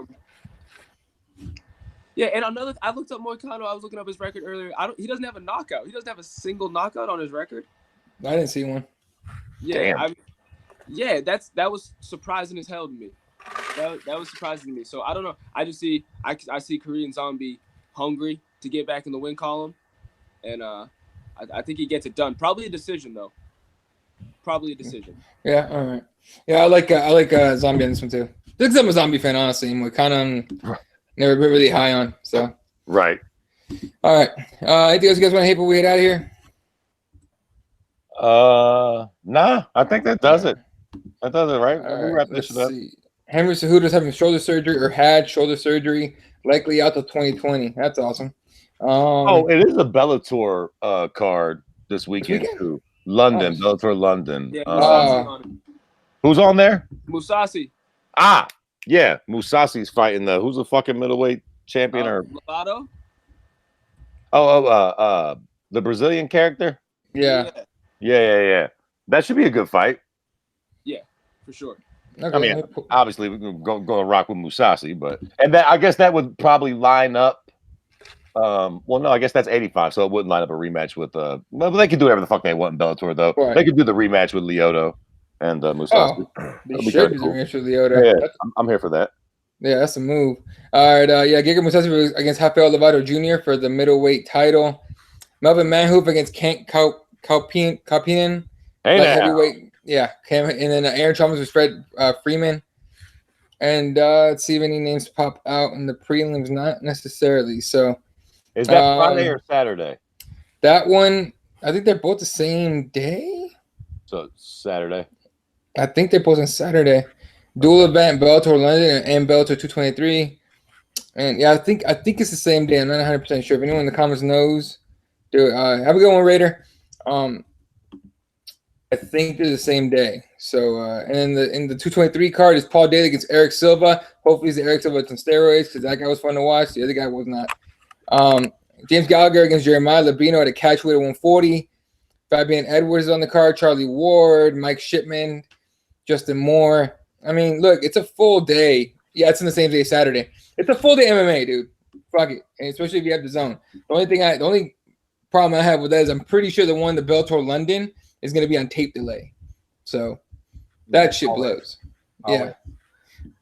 Yeah, and I looked up Moicano. I was looking up his record earlier. He doesn't have a knockout. He doesn't have a single knockout on his record. I didn't see one. Yeah, that was surprising as hell to me. That was surprising to me. So I don't know. I just see I see Korean Zombie hungry to get back in the win column, and I think he gets it done. Probably a decision though. Probably a decision. Yeah. All right. Yeah, I like Zombie in this one too. Because I'm a Zombie fan, honestly. And we're kind of never been really high on. So. Right. All right. Anything else you guys want to hit before we get out of here? Nah. I think that does it. That does it, right? We'll wrap this shit up. Henry Cejudo's having shoulder surgery or had shoulder surgery, likely out till 2020. That's awesome. It is a Bellator card this weekend too. London, Bellator London. Yeah, who's on there? Musasi. Yeah, Musasi's fighting who's the fucking middleweight champion or Lovato? The Brazilian character? Yeah. That should be a good fight. Yeah, for sure. Okay. I mean, obviously we can go rock with Musasi, and that I guess that would probably line up. Well, no, I guess that's 85, so it wouldn't line up a rematch with well, they could do whatever the fuck they want in Bellator, though. Right. They could do the rematch with Lyoto and Musasi. They should do the rematch with Lyoto. Yeah, I'm here for that. Yeah, that's a move. All right, Giga Musasi against Rafael Lovato Jr. for the middleweight title. Melvin Manhoef against Kent Kalpinen. Hey, heavyweight. Yeah, and then Aaron Chalmers with Fred Freeman. And let's see if any names pop out in the prelims. Not necessarily. So, is that Friday or Saturday? That one, I think they're both the same day. So Saturday. I think they're both on Saturday. Dual event, Bellator London and Bellator 223. And yeah, I think it's the same day. I'm not 100% sure. If anyone in the comments knows, do it. Have a good one, Raider. I think they're the same day. So, and then in the 223 card is Paul Daly against Eric Silva. Hopefully, it's Eric Silva with some steroids because that guy was fun to watch. The other guy was not. James Gallagher against Jeremiah Labino at a catchweight at 140. Fabian Edwards is on the card. Charlie Ward, Mike Shipman, Justin Moore. I mean, look, it's a full day. Yeah, it's in the same day, Saturday. It's a full day MMA, dude. Fuck it, and especially if you have the zone. The only problem I have with that is I'm pretty sure the Bellator London is going to be on tape delay. So that shit blows. Yeah.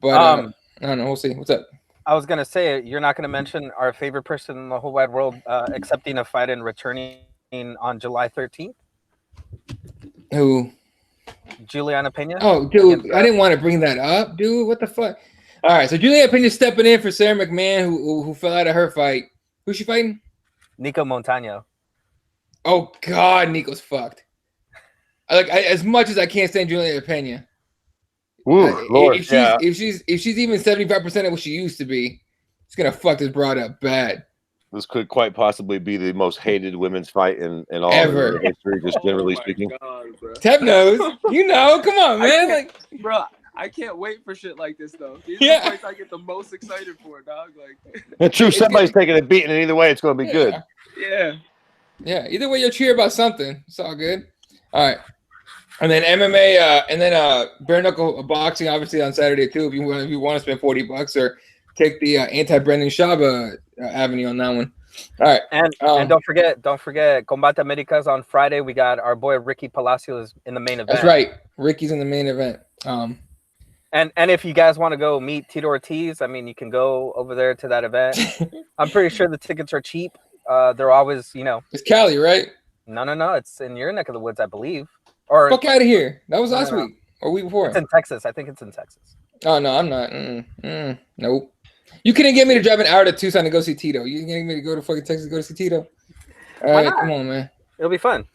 But I don't know. We'll see. What's up? I was gonna say you're not gonna mention our favorite person in the whole wide world accepting a fight and returning on July 13th. Who? Juliana Pena. Oh, dude, I didn't want to bring that up, dude. What the fuck? All right, so Juliana Pena stepping in for Sarah McMahon, who fell out of her fight. Who's she fighting? Nico Montano. Oh God, Nico's fucked. As much as I can't stand Juliana Pena. Ooh, Lord, if she's even 75% of what she used to be, it's gonna fuck this broad up bad. This could quite possibly be the most hated women's fight in all Ever. of history, just generally speaking. God, bro. Tev knows. You know, come on, man. Bro, I can't wait for shit like this though. These Yeah. are the fights I get the most excited for, dog. Like, It's true, somebody's taking a beating, and either way, it's going to be good. yeah. Yeah, either way, you'll cheer about something. It's all good. All right. And then MMA, and then bare knuckle boxing, obviously on Saturday too. If you want to spend $40 or take the anti-Brendan Schaub avenue on that one. All right, and don't forget, Combate Americas on Friday. We got our boy Ricky Palacios in the main event. That's right, Ricky's in the main event. And if you guys want to go meet Tito Ortiz, I mean, you can go over there to that event. I'm pretty sure the tickets are cheap. They're always, it's Cali, right? No, it's in your neck of the woods, I believe. Or fuck out of here. That was last week or week before. It's in Texas. I think it's in Texas. Oh no, I'm not. Nope. You couldn't get me to drive an hour to Tucson to go see Tito. You can get me to go to fucking Texas to go to see Tito. All right, come on, man. It'll be fun.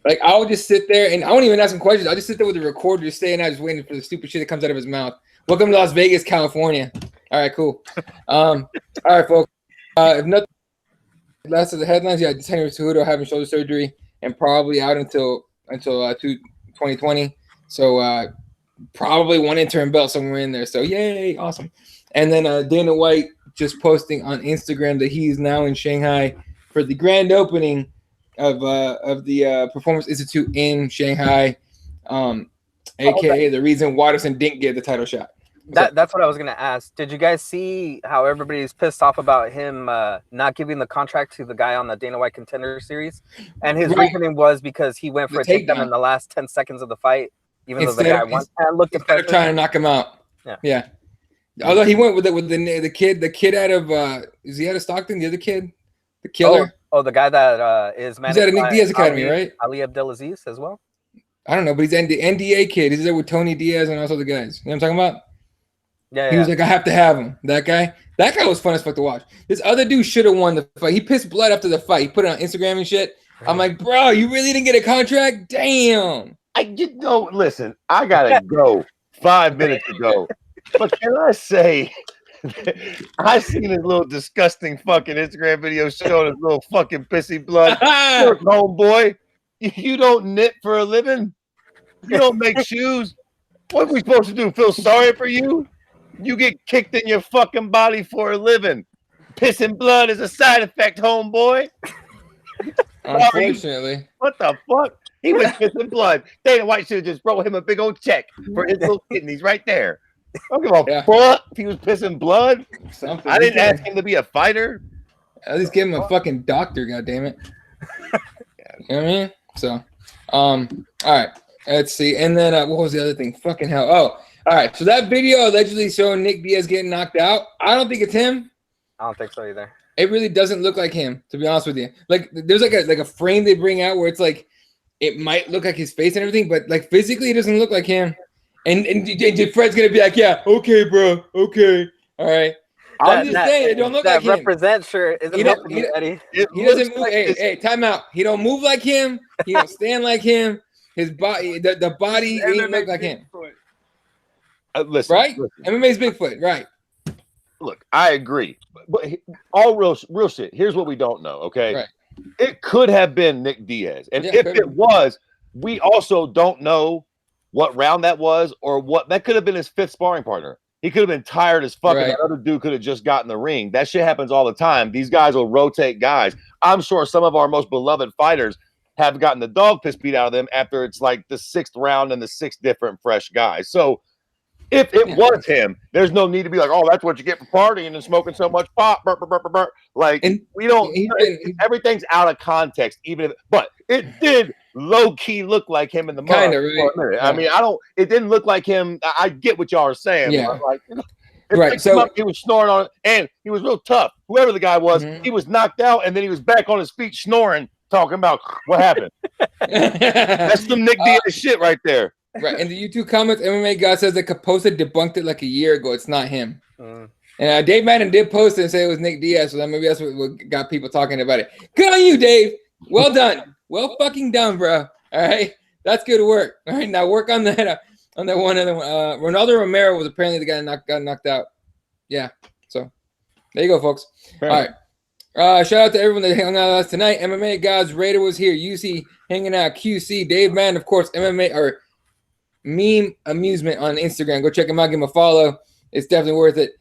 Like, I'll just sit there and I won't even ask him questions. I'll just sit there with the recorder, just staying out, just waiting for the stupid shit that comes out of his mouth. Welcome to Las Vegas, California. All right, cool. All right, folks. If nothing, last of the headlines, yeah, Henry Cejudo having shoulder surgery and probably out until 2020. So probably one interim belt somewhere in there. So yay, awesome. And then Dana White just posting on Instagram that he is now in Shanghai for the grand opening of the Performance Institute in Shanghai, aka the reason Watterson didn't get the title shot. That's what I was gonna ask. Did you guys see how everybody's pissed off about him not giving the contract to the guy on the Dana White Contender Series? And his reasoning was because he went for a takedown in the last 10 seconds of the fight, even though the guy looked instead of trying to knock him out. Yeah. Although he went with the kid out of is he out of Stockton? The other kid, the killer. Oh, the guy that is managed. He's at a Nick Diaz Academy, right? Ali Abdelaziz as well. I don't know, but he's the NDA kid. He's there with Tony Diaz and also the guys. You know what I'm talking about? Yeah. He was like, I have to have him. That guy was fun as fuck to watch. This other dude should have won the fight. He pissed blood after the fight. He put it on Instagram and shit. I'm like, bro, you really didn't get a contract? Damn. Listen, I gotta go 5 minutes ago. But can I say, I seen his little disgusting fucking Instagram video showing his little fucking pissy blood. Look, homeboy, you don't knit for a living? You don't make shoes? What are we supposed to do? Feel sorry for you? You get kicked in your fucking body for a living. Pissing blood is a side effect, homeboy. Unfortunately. What the fuck? He was pissing blood. Dana White should have just wrote him a big old check for his little kidneys right there. I don't give a fuck if he was pissing blood. Something. I didn't ask him to be a fighter. At least give him a fucking doctor, goddammit. You know what I mean? So, all right. Let's see. And then what was the other thing? Fucking hell. Oh, all right. So that video allegedly showing Nick Diaz getting knocked out. I don't think it's him. I don't think so either. It really doesn't look like him, to be honest with you. Like, there's like a frame they bring out where it's like it might look like his face and everything, but like physically it doesn't look like him. And Fred's gonna be like, yeah, okay, bro, okay, all right. I'm just saying, it don't look like him. That represent shirt isn't helping you, Eddie. He doesn't move. Hey, time out. He don't move like him. He don't stand like him. His body, the body ain't look like him. Listen, right? MMA's Bigfoot, right? Look, I agree, but all real shit. Here's what we don't know. Okay, right. It could have been Nick Diaz, and if it was, we also don't know what round that was or what that could have been his fifth sparring partner. He could have been tired as fuck. Right. And that other dude could have just gotten the ring. That shit happens all the time. These guys will rotate guys. I'm sure some of our most beloved fighters have gotten the dog piss beat out of them after it's like the sixth round and the six different fresh guys. So If it was him, there's no need to be like, oh, that's what you get for partying and smoking so much pot. Burp, burp, burp, burp, burp. Like, And we don't, everything's out of context, but it did low key look like him in the mug. Kind of, right? I mean, it didn't look like him. I get what y'all are saying. Yeah. But like, Right. So he was snoring on it, and he was real tough. Whoever the guy was, he was knocked out, and then he was back on his feet snoring, talking about what happened. That's some Nick Diaz shit right there. Right. In the YouTube comments, MMA God says that Caposa debunked it like a year ago. It's not him. And Dave Madden did post it and say it was Nick Diaz. So maybe that's what got people talking about it. Good on you, Dave. Well done. Well fucking done, bro. All right. That's good work. All right. Now work on that. On that one other one. Ronaldo Romero was apparently the guy that got knocked out. Yeah. So there you go, folks. All right. Shout out to everyone that hung out with us tonight. MMA Gods Raider was here. UC hanging out. QC. Dave Madden, of course. MMA or Meme Amusement on Instagram. Go check him out. Give him a follow. It's definitely worth it.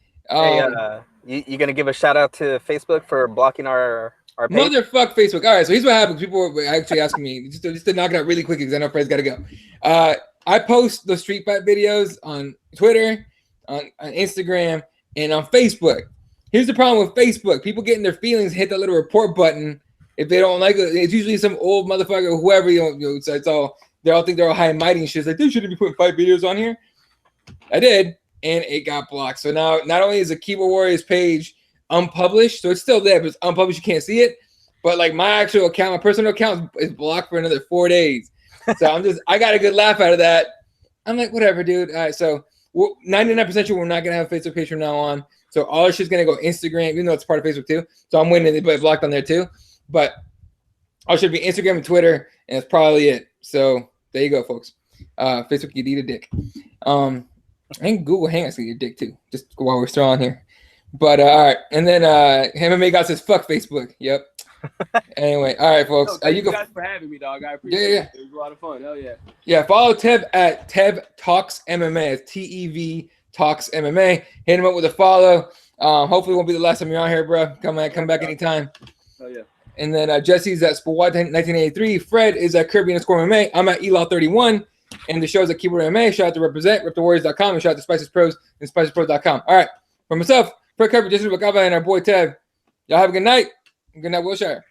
You gonna give a shout out to Facebook for blocking our page? Motherfuck Facebook. All right, so here's what happens. People were actually asking me just to knock it out really quick because I know Fred's got to go. I post the street fight videos on Twitter, on Instagram, and on Facebook. Here's the problem with Facebook. People get in their feelings, hit that little report button. If they don't like it, it's usually some old motherfucker, whoever, so it's all, they all think they're all high and mighty and shit. It's like, they shouldn't be putting fight videos on here. I did, and it got blocked. So now, not only is the Keyboard Warriors page unpublished, so it's still there, but it's unpublished, you can't see it. But like my actual account, my personal account is blocked for another 4 days. So I got a good laugh out of that. I'm like, whatever, dude. All right, so 99% sure we're not gonna have a Facebook page from now on. So all our shit's gonna go Instagram, even though it's part of Facebook too. So I'm waiting to be blocked on there too. But all should be Instagram and Twitter, and that's probably it. So there you go, folks. Facebook, you'd eat a dick. I think Google Hangouts can eat a dick too, just while we're still on here. But all right, and then MMA God says fuck Facebook. Yep. Anyway, all right, folks. Thank you you guys for having me, dog. I appreciate it. It was a lot of fun. Hell yeah. Yeah, follow Tev at Tev Talks MMA. It's TEV Talks MMA. Hit him up with a follow. Hopefully, it won't be the last time you're on here, bro. Come back anytime. Hell yeah. And then Jesse's at Spawad 1983. Fred is at Kirby_MMA. I'm at Elaw31. And the show's at Keyboard MMA. Shout out to Represent, RepTheWarriors.com, and shout out to Spices Pros and SpicesPros.com. All right. For myself, Fred Kirby, Jesse Bacava, and our boy Tev. Y'all have a good night. Good night, Wilshire.